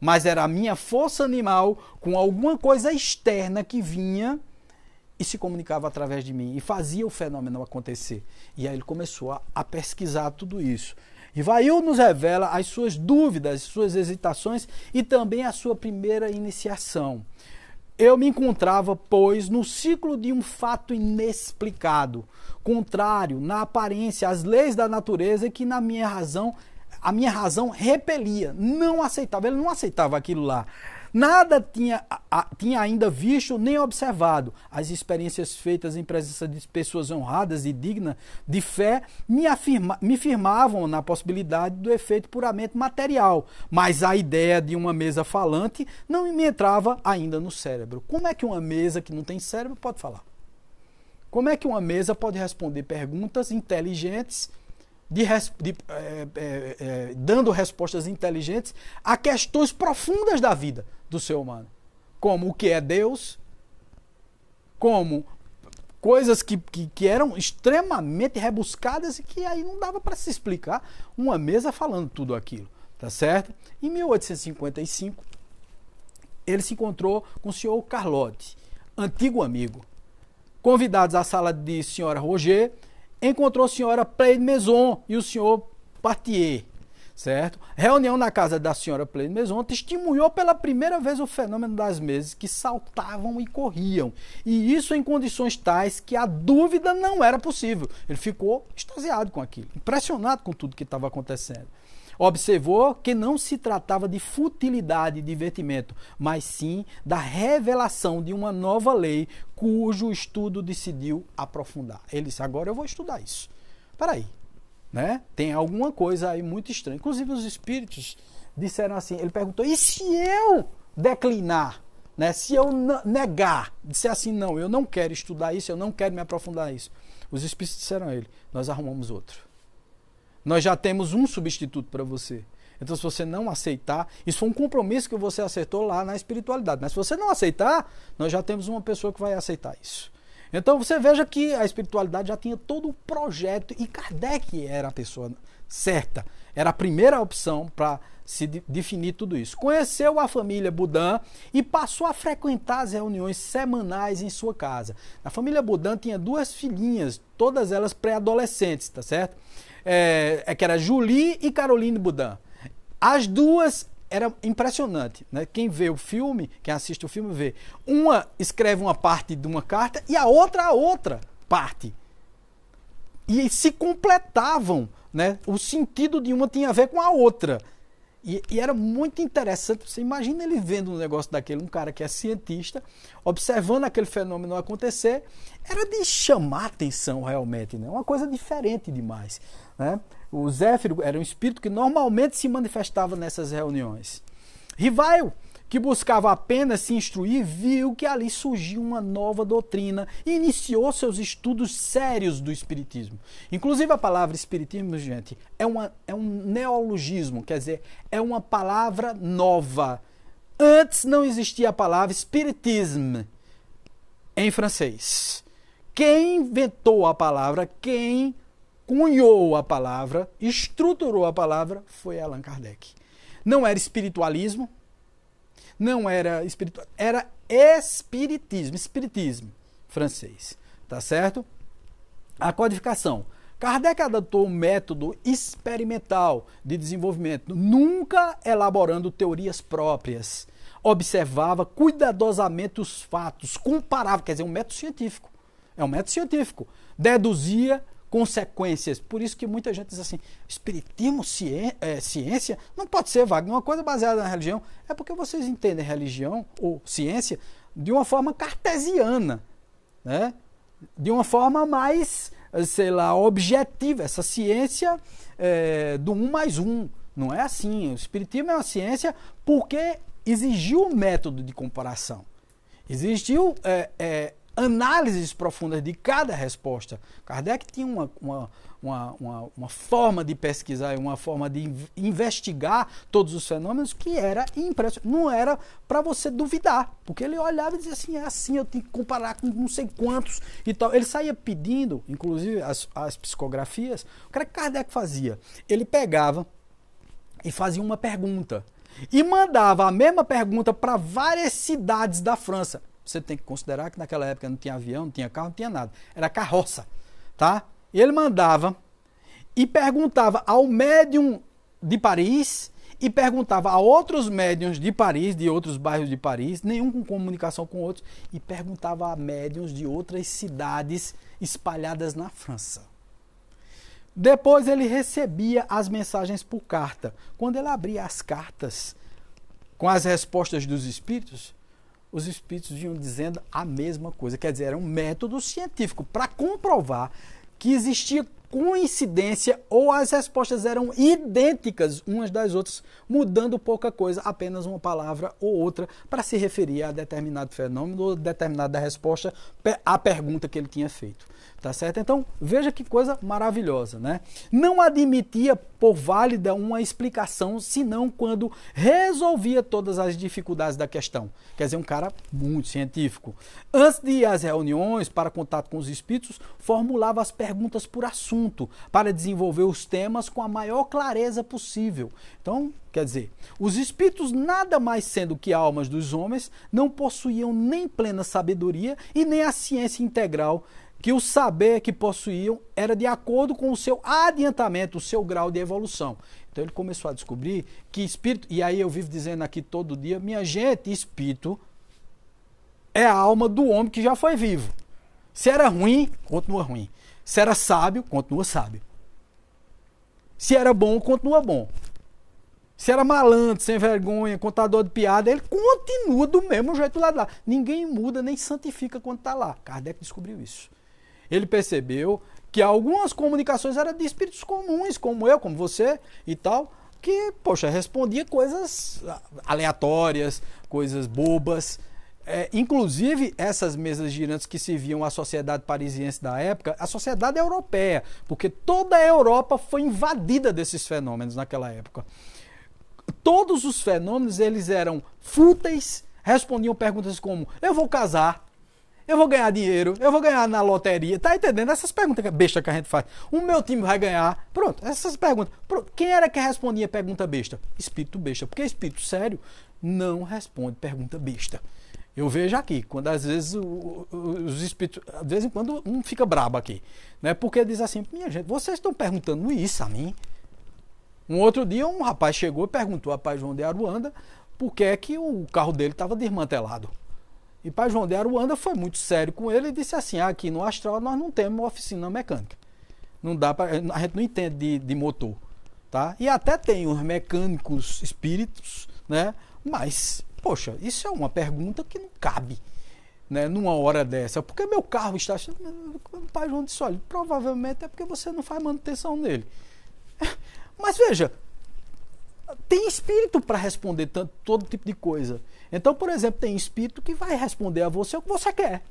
mas era a minha força animal com alguma coisa externa que vinha e se comunicava através de mim e fazia o fenômeno acontecer. E aí ele começou a pesquisar tudo isso. Rivail nos revela as suas dúvidas, as suas hesitações e também a sua primeira iniciação. Eu me encontrava, pois, no ciclo de um fato inexplicado, contrário, na aparência, às leis da natureza que a minha razão repelia, não aceitava, ele não aceitava aquilo lá. Nada tinha ainda visto nem observado. As experiências feitas em presença de pessoas honradas e dignas de fé me firmavam na possibilidade do efeito puramente material. Mas a ideia de uma mesa falante não me entrava ainda no cérebro. Como é que uma mesa que não tem cérebro pode falar? Como é que uma mesa pode responder perguntas inteligentes, dando respostas inteligentes a questões profundas da vida do ser humano, como o que é Deus, como coisas que eram extremamente rebuscadas e que aí não dava para se explicar uma mesa falando tudo aquilo, tá certo? Em 1855, ele se encontrou com o senhor Carlotti, antigo amigo. Convidados à sala de senhora Roger, encontrou a senhora Pleine Maison e o senhor Partier, certo? Reunião na casa da senhora Pleine Maison testemunhou pela primeira vez o fenômeno das mesas que saltavam e corriam, e isso em condições tais que a dúvida não era possível. Ele ficou extasiado com aquilo, impressionado com tudo que estava acontecendo. Observou que não se tratava de futilidade e divertimento, mas sim da revelação de uma nova lei cujo estudo decidiu aprofundar. Ele disse, agora eu vou estudar isso. Peraí, né? Tem alguma coisa aí muito estranha. Inclusive os espíritos disseram assim, ele perguntou, e se eu declinar? Né? Se eu negar, disser assim, não, eu não quero estudar isso, eu não quero me aprofundar nisso. Os espíritos disseram a ele, nós arrumamos outro. Nós já temos um substituto para você. Então, se você não aceitar, isso foi um compromisso que você acertou lá na espiritualidade. Mas se você não aceitar, nós já temos uma pessoa que vai aceitar isso. Então, você veja que a espiritualidade já tinha todo o projeto e Kardec era a pessoa certa. Era a primeira opção para se definir tudo isso. Conheceu a família Boudin e passou a frequentar as reuniões semanais em sua casa. A família Boudin tinha duas filhinhas, todas elas pré-adolescentes, tá certo? Que era Julie e Caroline Boudin. As duas era impressionante, né? Quem vê o filme, quem assiste o filme vê. Uma escreve uma parte de uma carta e a outra parte. E se completavam, né? O sentido de uma tinha a ver com a outra. E era muito interessante. Você imagina ele vendo um negócio daquele, um cara que é cientista, observando aquele fenômeno acontecer, era de chamar atenção realmente, né? Uma coisa diferente demais, né? O Zéfiro era um espírito que normalmente se manifestava nessas reuniões. Rivail, que buscava apenas se instruir, viu que ali surgiu uma nova doutrina e iniciou seus estudos sérios do espiritismo. Inclusive a palavra espiritismo, gente, é um neologismo, quer dizer, é uma palavra nova. Antes não existia a palavra spiritisme em francês. Quem inventou a palavra, quem cunhou a palavra, estruturou a palavra, foi Allan Kardec. Não era espiritualismo, não era espiritual, era espiritismo francês, tá certo? A codificação. Kardec adotou um método experimental de desenvolvimento, nunca elaborando teorias próprias. Observava cuidadosamente os fatos, comparava, quer dizer, um método científico. É um método científico. Deduzia consequências. Por isso que muita gente diz assim, espiritismo, ciência, não pode ser, Wagner, uma coisa baseada na religião. É porque vocês entendem religião ou ciência de uma forma cartesiana, né? De uma forma mais, sei lá, objetiva. Essa ciência do 1 mais 1. Não é assim. O espiritismo é uma ciência porque exigiu um método de comparação. Existiu análises profundas de cada resposta. Kardec tinha uma forma de pesquisar, uma forma de investigar todos os fenômenos que era impressionante. Não era para você duvidar, porque ele olhava e dizia assim, é assim, eu tenho que comparar com não sei quantos e tal. Ele saía pedindo, inclusive as psicografias. O que Kardec fazia? Ele pegava e fazia uma pergunta e mandava a mesma pergunta para várias cidades da França. Você tem que considerar que naquela época não tinha avião, não tinha carro, não tinha nada. Era carroça, tá? Ele mandava e perguntava ao médium de Paris e perguntava a outros médiums de Paris, de outros bairros de Paris, nenhum com comunicação com outros, e perguntava a médiums de outras cidades espalhadas na França. Depois ele recebia as mensagens por carta. Quando ele abria as cartas com as respostas dos espíritos, os espíritos vinham dizendo a mesma coisa. Quer dizer, era um método científico para comprovar que existia coincidência ou as respostas eram idênticas umas das outras, mudando pouca coisa, apenas uma palavra ou outra para se referir a determinado fenômeno ou determinada resposta à pergunta que ele tinha feito. Tá certo? Então, veja que coisa maravilhosa, né? Não admitia por válida uma explicação, senão quando resolvia todas as dificuldades da questão. Quer dizer, um cara muito científico. Antes de ir às reuniões para contato com os espíritos, formulava as perguntas por assunto, para desenvolver os temas com a maior clareza possível. Então, quer dizer, os espíritos, nada mais sendo que almas dos homens, não possuíam nem plena sabedoria e nem a ciência integral, que o saber que possuíam era de acordo com o seu adiantamento, o seu grau de evolução. Então ele começou a descobrir que espírito, e aí eu vivo dizendo aqui todo dia, minha gente, espírito é a alma do homem que já foi vivo. Se era ruim, continua ruim. Se era sábio, continua sábio. Se era bom, continua bom. Se era malandro, sem vergonha, contador de piada, ele continua do mesmo jeito lá de lá. Ninguém muda nem santifica quando está lá. Kardec descobriu isso. Ele percebeu que algumas comunicações eram de espíritos comuns, como eu, como você e tal, que, poxa, respondia coisas aleatórias, coisas bobas. Inclusive, essas mesas girantes que serviam à sociedade parisiense da época, a sociedade europeia, porque toda a Europa foi invadida desses fenômenos naquela época. Todos os fenômenos, eles eram fúteis, respondiam perguntas como, eu vou casar, eu vou ganhar dinheiro, eu vou ganhar na loteria, tá entendendo? Essas perguntas besta que a gente faz. O meu time vai ganhar. Pronto, essas perguntas. Pronto. Quem era que respondia pergunta besta? Espírito besta. Porque espírito sério não responde pergunta besta. Eu vejo aqui, quando às vezes os espíritos, de vez em quando um fica brabo aqui, né? Porque diz assim, minha gente, vocês estão perguntando isso a mim? Um outro dia um rapaz chegou e perguntou a Pai João de Aruanda por que é que o carro dele estava desmantelado. E Pai João de Aruanda foi muito sério com ele e disse assim, aqui no Astral nós não temos uma oficina mecânica. Não dá pra, a gente não entende de motor. Tá? E até tem os mecânicos espíritos, né? Mas, poxa, isso é uma pergunta que não cabe, né, numa hora dessa. Porque meu carro está... O Pai João disse, olha, provavelmente é porque você não faz manutenção nele. Mas veja, tem espírito para responder todo tipo de coisa. Então, por exemplo, tem espírito que vai responder a você o que você quer.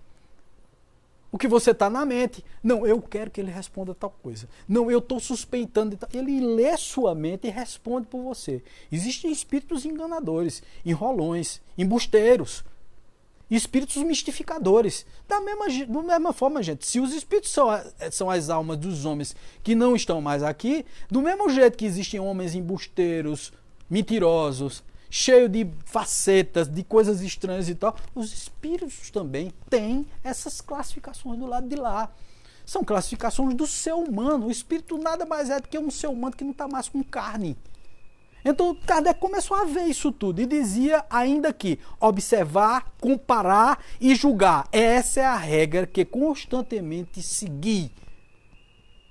O que você está na mente. Não, eu quero que ele responda tal coisa. Não, eu estou suspeitando de tal. Ele lê sua mente e responde por você. Existem espíritos enganadores, enrolões, embusteiros, espíritos mistificadores. Da mesma forma, gente, se os espíritos são as almas dos homens que não estão mais aqui, do mesmo jeito que existem homens embusteiros, mentirosos, cheios de facetas, de coisas estranhas e tal, os espíritos também têm essas classificações do lado de lá. São classificações do ser humano. O espírito nada mais é do que um ser humano que não está mais com carne. Então, Kardec começou a ver isso tudo e dizia ainda que observar, comparar e julgar. Essa é a regra que constantemente segui.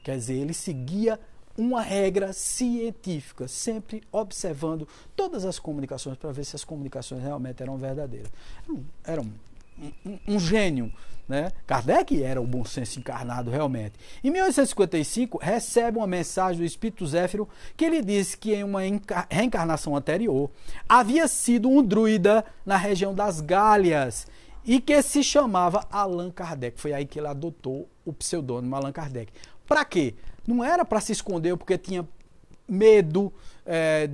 Quer dizer, ele seguia uma regra científica, sempre observando todas as comunicações para ver se as comunicações realmente eram verdadeiras. Era um gênio, né? Kardec era o bom senso encarnado realmente. Em 1855, recebe uma mensagem do espírito Zéfiro que lhe disse que em uma reencarnação anterior havia sido um druida na região das Gálias e que se chamava Allan Kardec. Foi aí que ele adotou o pseudônimo Allan Kardec. Para quê? Não era para se esconder porque tinha medo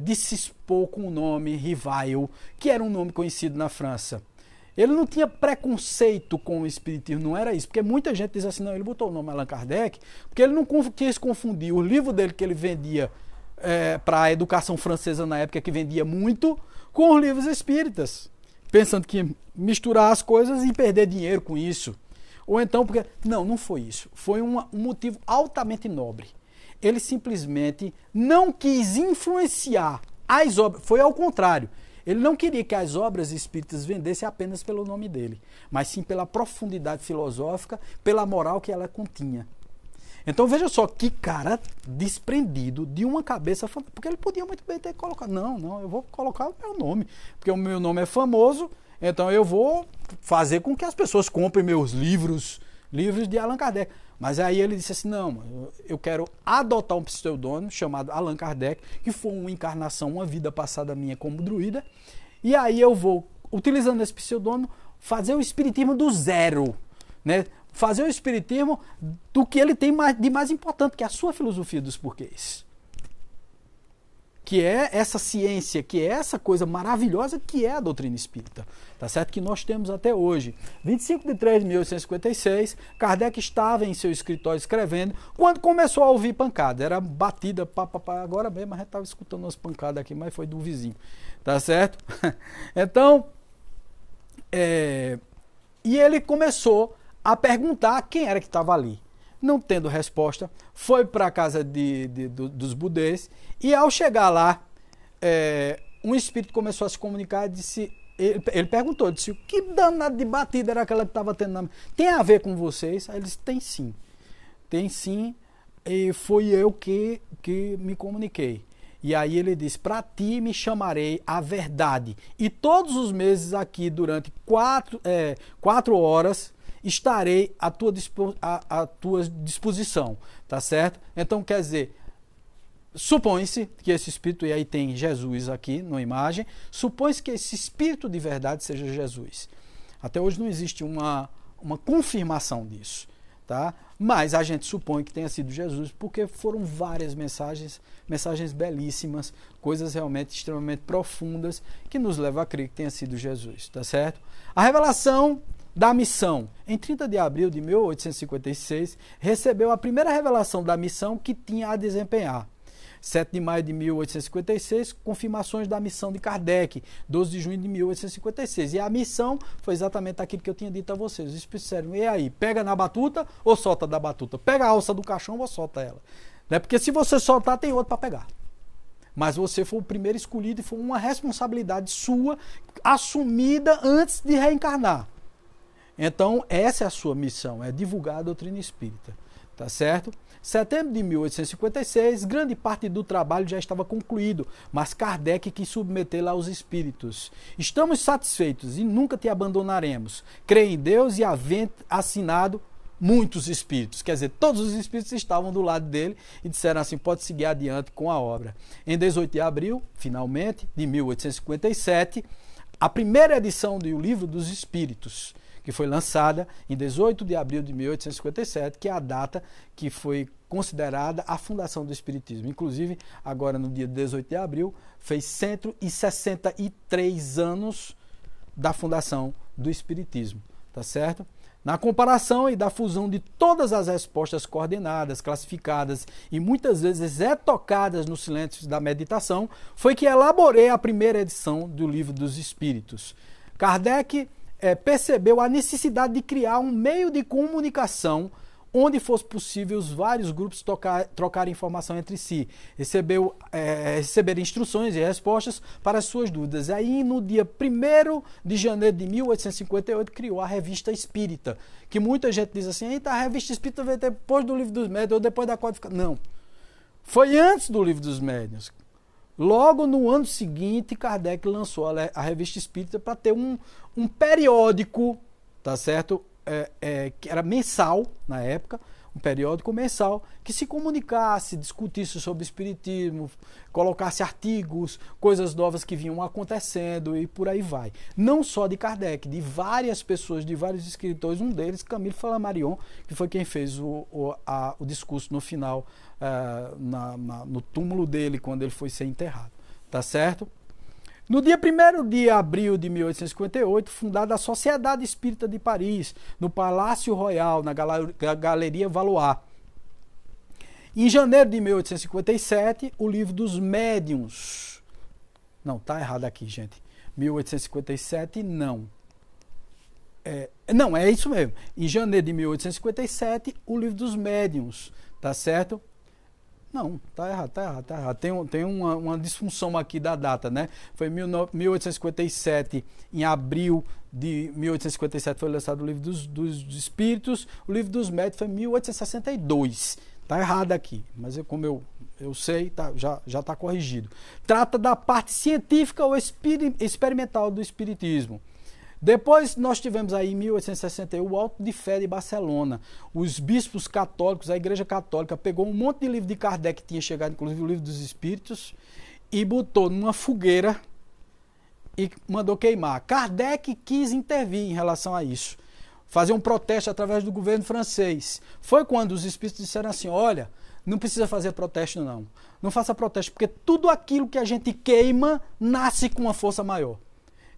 de se expor com o nome Rivail, que era um nome conhecido na França. Ele não tinha preconceito com o espiritismo, não era isso. Porque muita gente diz assim, não, ele botou o nome Allan Kardec porque ele não quis confundir o livro dele que ele vendia para a educação francesa na época, que vendia muito, com os livros espíritas. Pensando que ia misturar as coisas e perder dinheiro com isso. Ou então, porque... Não foi isso. Foi um motivo altamente nobre. Ele simplesmente não quis influenciar as obras. Foi ao contrário. Ele não queria que as obras espíritas vendessem apenas pelo nome dele, mas sim pela profundidade filosófica, pela moral que ela continha. Então veja só que cara desprendido de uma cabeça, porque ele podia muito bem ter colocado, não, eu vou colocar o meu nome, porque o meu nome é famoso, então eu vou fazer com que as pessoas comprem meus livros de Allan Kardec. Mas aí ele disse assim, não, eu quero adotar um pseudônimo chamado Allan Kardec, que foi uma encarnação, uma vida passada minha como druida, e aí eu vou, utilizando esse pseudônimo, fazer o espiritismo do zero, né? Fazer o espiritismo do que ele tem de mais importante, que é a sua filosofia dos porquês. Que é essa ciência, que é essa coisa maravilhosa que é a doutrina espírita. Tá certo? Que nós temos até hoje. 25 de 3 de 1856, Kardec estava em seu escritório escrevendo, quando começou a ouvir pancadas. Era batida, agora mesmo a gente estava escutando umas pancadas aqui, mas foi do vizinho. Tá certo? Então, e ele começou a perguntar quem era que estava ali. Não tendo resposta, foi para a casa dos budês e ao chegar lá, um espírito começou a se comunicar e disse, ele perguntou, disse, que danada de batida era aquela que estava tendo na... Tem a ver com vocês? Aí eles, tem sim, e foi eu que me comuniquei. E aí ele disse, para ti me chamarei a verdade. E todos os meses aqui, durante 4 horas, estarei à tua disposição, tá certo? Então, quer dizer, supõe-se que esse espírito, e aí tem Jesus aqui na imagem, supõe-se que esse espírito de verdade seja Jesus. Até hoje não existe uma confirmação disso, tá? Mas a gente supõe que tenha sido Jesus, porque foram várias mensagens belíssimas, coisas realmente extremamente profundas, que nos levam a crer que tenha sido Jesus, tá certo? A revelação da missão. Em 30 de abril de 1856, recebeu a primeira revelação da missão que tinha a desempenhar. 7 de maio de 1856, confirmações da missão de Kardec, 12 de junho de 1856. E a missão foi exatamente aquilo que eu tinha dito a vocês. Os espíritos disseram, e aí, pega na batuta ou solta da batuta? Pega a alça do caixão ou solta ela? Né? Porque se você soltar, tem outro para pegar. Mas você foi o primeiro escolhido e foi uma responsabilidade sua, assumida antes de reencarnar. Então, essa é a sua missão, é divulgar a doutrina espírita, tá certo? Setembro de 1856, grande parte do trabalho já estava concluído, mas Kardec quis submetê-la aos espíritos. Estamos satisfeitos e nunca te abandonaremos. Creio em Deus e havendo assinado muitos espíritos. Quer dizer, todos os espíritos estavam do lado dele e disseram assim, pode seguir adiante com a obra. Em 18 de abril, finalmente, de 1857, a primeira edição do Livro dos Espíritos, que foi lançada em 18 de abril de 1857, que é a data que foi considerada a fundação do Espiritismo. Inclusive, agora no dia 18 de abril, fez 163 anos da fundação do Espiritismo, tá certo? Na comparação e da fusão de todas as respostas coordenadas, classificadas e muitas vezes retocadas no silêncio da meditação, foi que elaborei a primeira edição do Livro dos Espíritos. Kardec percebeu a necessidade de criar um meio de comunicação onde fosse possível os vários grupos trocarem informação entre si, receber instruções e respostas para as suas dúvidas. Aí, no dia 1º de janeiro de 1858, criou a Revista Espírita, que muita gente diz assim, eita, a Revista Espírita veio depois do Livro dos Médiuns ou depois da codificação. Não, foi antes do Livro dos Médiuns. Logo no ano seguinte, Kardec lançou a Revista Espírita para ter um periódico, tá certo? Que era mensal na época, um um periódico mensal que se comunicasse, discutisse sobre espiritismo, colocasse artigos, coisas novas que vinham acontecendo e por aí vai. Não só de Kardec, de várias pessoas, de vários escritores, um deles, Camille Flammarion, que foi quem fez o discurso no final, no túmulo dele, quando ele foi ser enterrado. Tá certo? No dia 1º de abril de 1858, fundada a Sociedade Espírita de Paris, no Palácio Royal, na Galeria Valois. Em janeiro de 1857, o Livro dos Médiuns. Não, tá errado aqui, gente. 1857, não. Não, é isso mesmo. Em janeiro de 1857, o Livro dos Médiuns. Tá certo? Não, tá errado. Tem uma disfunção aqui da data, né? Foi em 1857, em abril de 1857 foi lançado o Livro dos Espíritos, o Livro dos Médiuns foi em 1862. Tá errado aqui, mas como eu sei, já está corrigido. Trata da parte científica ou experimental do Espiritismo. Depois nós tivemos aí em 1861 o Auto de Fé de Barcelona. Os bispos católicos, a Igreja Católica, pegou um monte de livro de Kardec que tinha chegado, inclusive o Livro dos Espíritos, e botou numa fogueira e mandou queimar. Kardec quis intervir em relação a isso, fazer um protesto através do governo francês. Foi quando os espíritos disseram assim, olha, não precisa fazer protesto não. Não faça protesto, porque tudo aquilo que a gente queima nasce com uma força maior.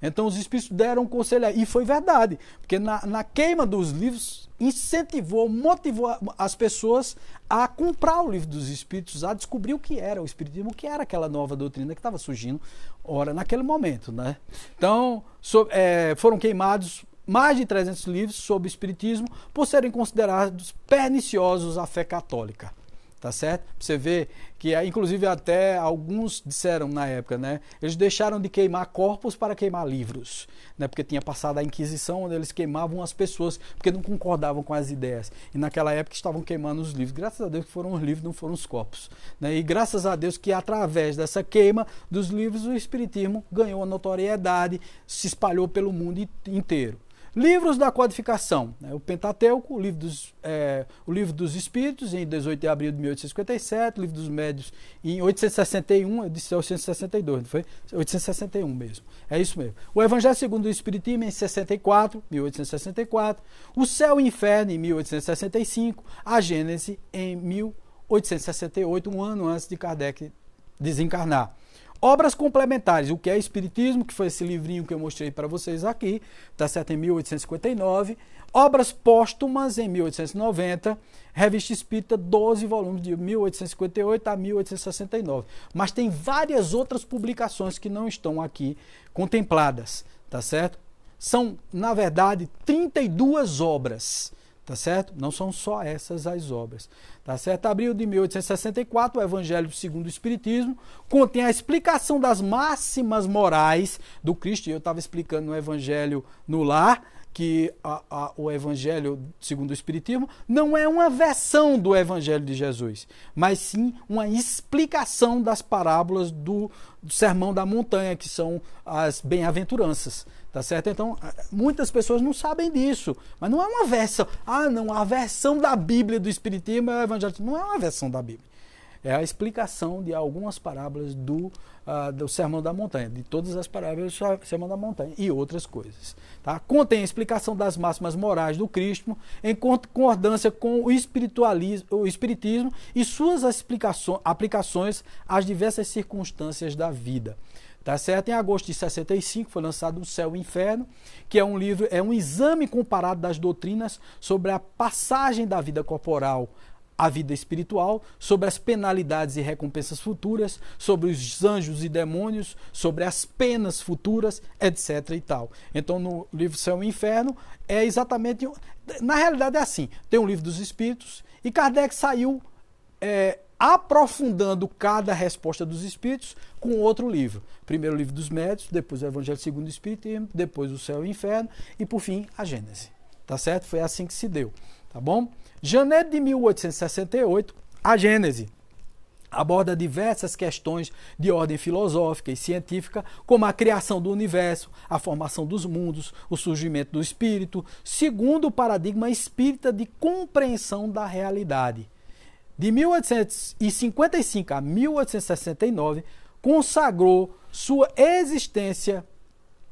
Então os espíritos deram um conselho aí, e foi verdade, porque na queima dos livros incentivou, motivou as pessoas a comprar o Livro dos Espíritos, a descobrir o que era o Espiritismo, o que era aquela nova doutrina que estava surgindo naquele momento, né? Então foram queimados mais de 300 livros sobre o Espiritismo por serem considerados perniciosos à fé católica. Tá certo? Você vê que, inclusive, até alguns disseram na época, né? Eles deixaram de queimar corpos para queimar livros, né? Porque tinha passado a Inquisição, onde eles queimavam as pessoas, porque não concordavam com as ideias. E naquela época estavam queimando os livros. Graças a Deus que foram os livros, não foram os corpos, né? E graças a Deus que, através dessa queima dos livros, o Espiritismo ganhou a notoriedade, se espalhou pelo mundo inteiro. Livros da codificação, né? O Pentateuco, o Livro dos Espíritos, em 18 de abril de 1857, o Livro dos Médiuns, em 861, eu disse 862, não foi? 861 mesmo, é isso mesmo. O Evangelho segundo o Espiritismo, em 1864, o Céu e o Inferno, em 1865, a Gênese, em 1868, um ano antes de Kardec desencarnar. Obras complementares, o que é Espiritismo, que foi esse livrinho que eu mostrei para vocês aqui, tá certo, em 1859. Obras póstumas, em 1890. Revista Espírita, 12 volumes, de 1858 a 1869. Mas tem várias outras publicações que não estão aqui contempladas, tá certo? São, na verdade, 32 obras. Tá certo? Não são só essas as obras. Tá certo? Abril de 1864, o Evangelho segundo o Espiritismo contém a explicação das máximas morais do Cristo. E eu estava explicando no Evangelho no Lar que o Evangelho segundo o Espiritismo não é uma versão do Evangelho de Jesus, mas sim uma explicação das parábolas do Sermão da Montanha, que são as bem-aventuranças. Tá certo? Então, muitas pessoas não sabem disso, mas não é uma versão. Ah, não, a versão da Bíblia do Espiritismo é o Evangelho. Não é uma versão da Bíblia. É a explicação de algumas parábolas do Sermão da Montanha, de todas as parábolas do Sermão da Montanha e outras coisas. Tá? Contém a explicação das máximas morais do Cristo, em concordância com o Espiritismo e suas aplicações às diversas circunstâncias da vida. Tá certo? Em agosto de 65 foi lançado O Céu e o Inferno, que é um livro, é um exame comparado das doutrinas sobre a passagem da vida corporal à vida espiritual, sobre as penalidades e recompensas futuras, sobre os anjos e demônios, sobre as penas futuras, etc. e tal. Então, no livro Céu e Inferno, é exatamente... Na realidade é assim, tem um livro dos Espíritos, e Kardec saiu aprofundando cada resposta dos Espíritos com outro livro. Primeiro o Livro dos Médiuns, depois o Evangelho segundo o Espiritismo, depois o Céu e o Inferno, e por fim a Gênese. Tá certo? Foi assim que se deu. Tá bom? Janeiro de 1868, a Gênese. Aborda diversas questões de ordem filosófica e científica, como a criação do universo, a formação dos mundos, o surgimento do espírito, segundo o paradigma espírita de compreensão da realidade. De 1855 a 1869, consagrou sua existência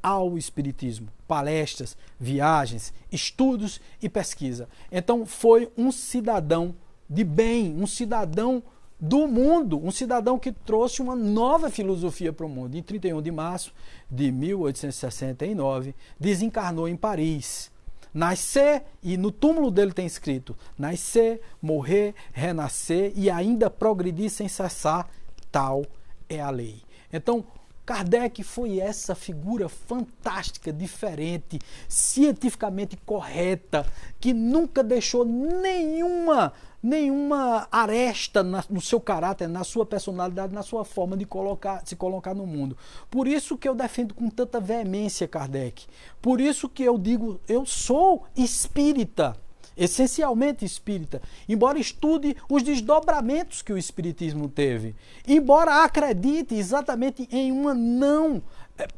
ao espiritismo, palestras, viagens, estudos e pesquisa. Então foi um cidadão de bem, um cidadão do mundo, um cidadão que trouxe uma nova filosofia para o mundo. Em 31 de março de 1869, desencarnou em Paris. Nascer, e no túmulo dele tem escrito: nascer, morrer, renascer e ainda progredir sem cessar, tal é a lei. Então, Kardec foi essa figura fantástica, diferente, cientificamente correta, que nunca deixou nenhuma aresta no seu caráter, na sua personalidade, na sua forma de se colocar no mundo. Por isso que eu defendo com tanta veemência Kardec. Por isso que eu digo, eu sou espírita, essencialmente espírita, embora estude os desdobramentos que o espiritismo teve, embora acredite exatamente em um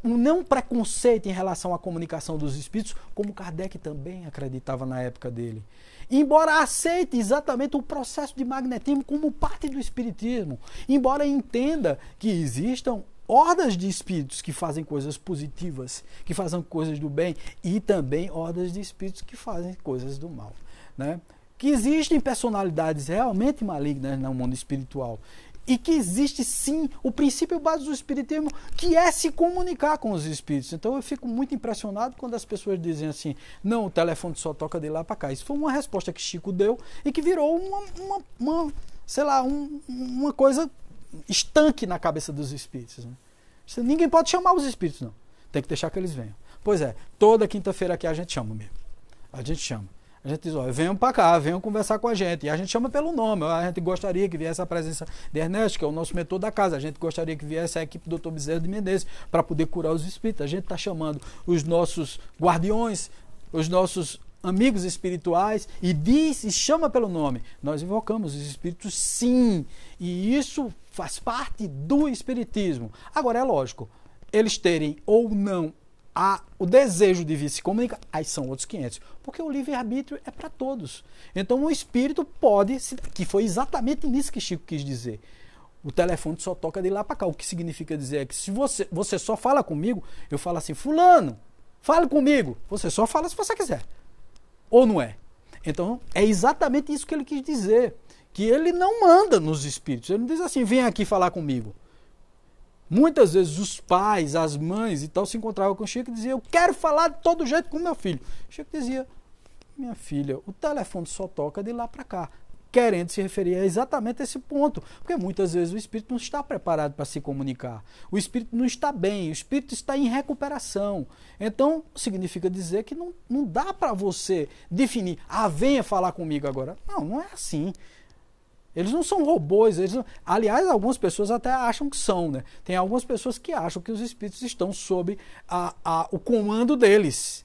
não preconceito em relação à comunicação dos espíritos, como Kardec também acreditava na época dele. Embora aceite exatamente o processo de magnetismo como parte do espiritismo, embora entenda que existam hordas de espíritos que fazem coisas positivas, que fazem coisas do bem, e também hordas de espíritos que fazem coisas do mal, né? Que existem personalidades realmente malignas no mundo espiritual, e que existe sim o princípio básico do espiritismo, que é se comunicar com os espíritos. Então eu fico muito impressionado quando as pessoas dizem assim: não, o telefone só toca de lá para cá. Isso foi uma resposta que Chico deu e que virou uma coisa estanque na cabeça dos espíritos, né? Ninguém pode chamar os espíritos, não. Tem que deixar que eles venham. Pois é, toda quinta-feira aqui a gente chama mesmo. A gente chama. A gente diz: olha, venham para cá, venham conversar com a gente. E a gente chama pelo nome. A gente gostaria que viesse a presença de Ernesto, que é o nosso mentor da casa. A gente gostaria que viesse a equipe do Dr. Bezerra de Menezes para poder curar os espíritos. A gente está chamando os nossos guardiões, os nossos amigos espirituais, e chama pelo nome. Nós invocamos os espíritos, sim. E isso faz parte do espiritismo. Agora, é lógico, eles terem ou não o desejo de vir se comunicar, aí são outros 500, porque o livre-arbítrio é para todos. Então o espírito pode, que foi exatamente nisso que Chico quis dizer, o telefone só toca de lá para cá. O que significa dizer é que se você só fala comigo, eu falo assim: fulano, fale comigo. Você só fala se você quiser, ou não é? Então é exatamente isso que ele quis dizer, que ele não manda nos espíritos. Ele não diz assim: vem aqui falar comigo. Muitas vezes os pais, as mães e tal se encontravam com o Chico e diziam: eu quero falar de todo jeito com meu filho. O Chico dizia: minha filha, o telefone só toca de lá para cá. Querendo se referir a exatamente esse ponto. Porque muitas vezes o espírito não está preparado para se comunicar. O espírito não está bem, o espírito está em recuperação. Então, significa dizer que não dá para você definir: venha falar comigo agora. Não é assim. Eles não são robôs. Aliás, algumas pessoas até acham que são, né? Tem algumas pessoas que acham que os espíritos estão sob o comando deles.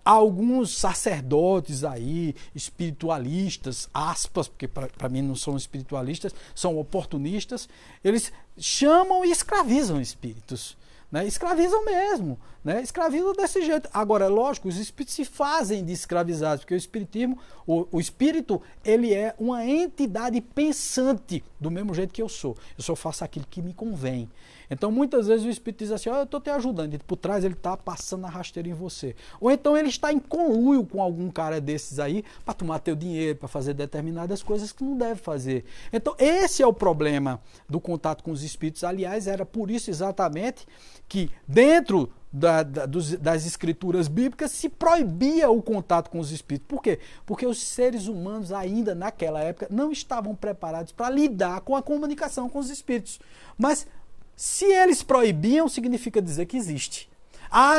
Há alguns sacerdotes aí, espiritualistas, aspas, porque para mim não são espiritualistas, são oportunistas, eles chamam e escravizam espíritos. Né? Escravizam mesmo, né? Escravizam desse jeito. Agora, é lógico, os espíritos se fazem de escravizados, porque o espiritismo, o espírito, ele é uma entidade pensante, do mesmo jeito que eu sou. Eu só faço aquilo que me convém. Então, muitas vezes o espírito diz assim: eu estou te ajudando, e por trás ele está passando a rasteira em você. Ou então ele está em conluio com algum cara desses aí para tomar teu dinheiro, para fazer determinadas coisas que não deve fazer. Então, esse é o problema do contato com os espíritos. Aliás, era por isso exatamente que dentro das escrituras bíblicas se proibia o contato com os espíritos. Por quê? Porque os seres humanos ainda naquela época não estavam preparados para lidar com a comunicação com os espíritos. Mas se eles proibiam, significa dizer que existe.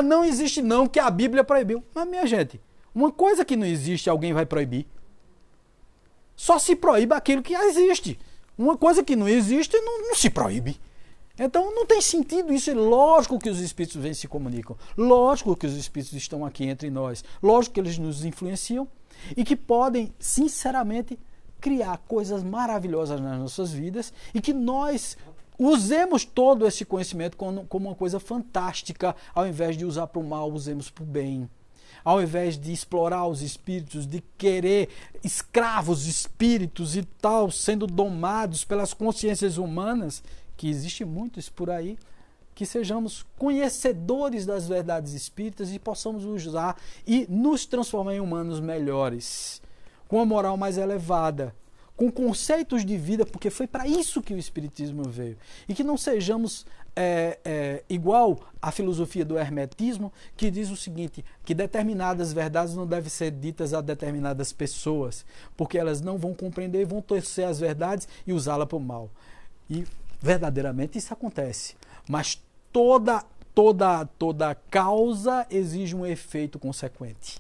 Não existe não, que a Bíblia proibiu. Mas, minha gente, uma coisa que não existe, alguém vai proibir? Só se proíbe aquilo que existe. Uma coisa que não existe, não se proíbe. Então não tem sentido isso. É lógico que os espíritos vêm e se comunicam. Lógico que os espíritos estão aqui entre nós. Lógico que eles nos influenciam e que podem, sinceramente, criar coisas maravilhosas nas nossas vidas e que nós usemos todo esse conhecimento como uma coisa fantástica, ao invés de usar para o mal, usemos para o bem. Ao invés de explorar os espíritos, de querer escravos espíritos e tal, sendo domados pelas consciências humanas, que existe muito isso por aí, que sejamos conhecedores das verdades espíritas e possamos usar e nos transformar em humanos melhores, com uma moral mais elevada, com conceitos de vida, porque foi para isso que o Espiritismo veio. E que não sejamos igual à filosofia do hermetismo, que diz o seguinte, que determinadas verdades não devem ser ditas a determinadas pessoas, porque elas não vão compreender e vão torcer as verdades e usá-la para o mal. E verdadeiramente isso acontece. Mas toda causa exige um efeito consequente.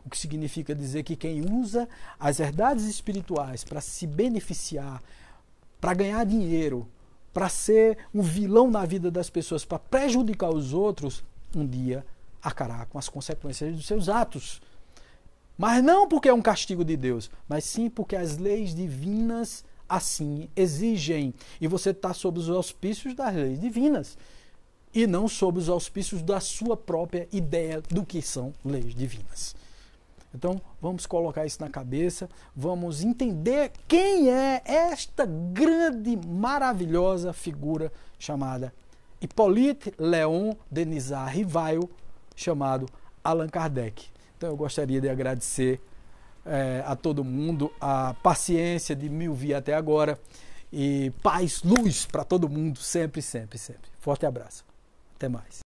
O que significa dizer que quem usa as verdades espirituais para se beneficiar, para ganhar dinheiro, para ser um vilão na vida das pessoas, para prejudicar os outros, um dia arcará com as consequências dos seus atos. Mas não porque é um castigo de Deus, mas sim porque as leis divinas assim exigem. E você está sob os auspícios das leis divinas e não sob os auspícios da sua própria ideia do que são leis divinas. Então, vamos colocar isso na cabeça, vamos entender quem é esta grande, maravilhosa figura chamada Hippolyte Léon Denis Rivail, chamado Allan Kardec. Então, eu gostaria de agradecer a todo mundo a paciência de me ouvir até agora e paz, luz para todo mundo, sempre, sempre, sempre. Forte abraço. Até mais.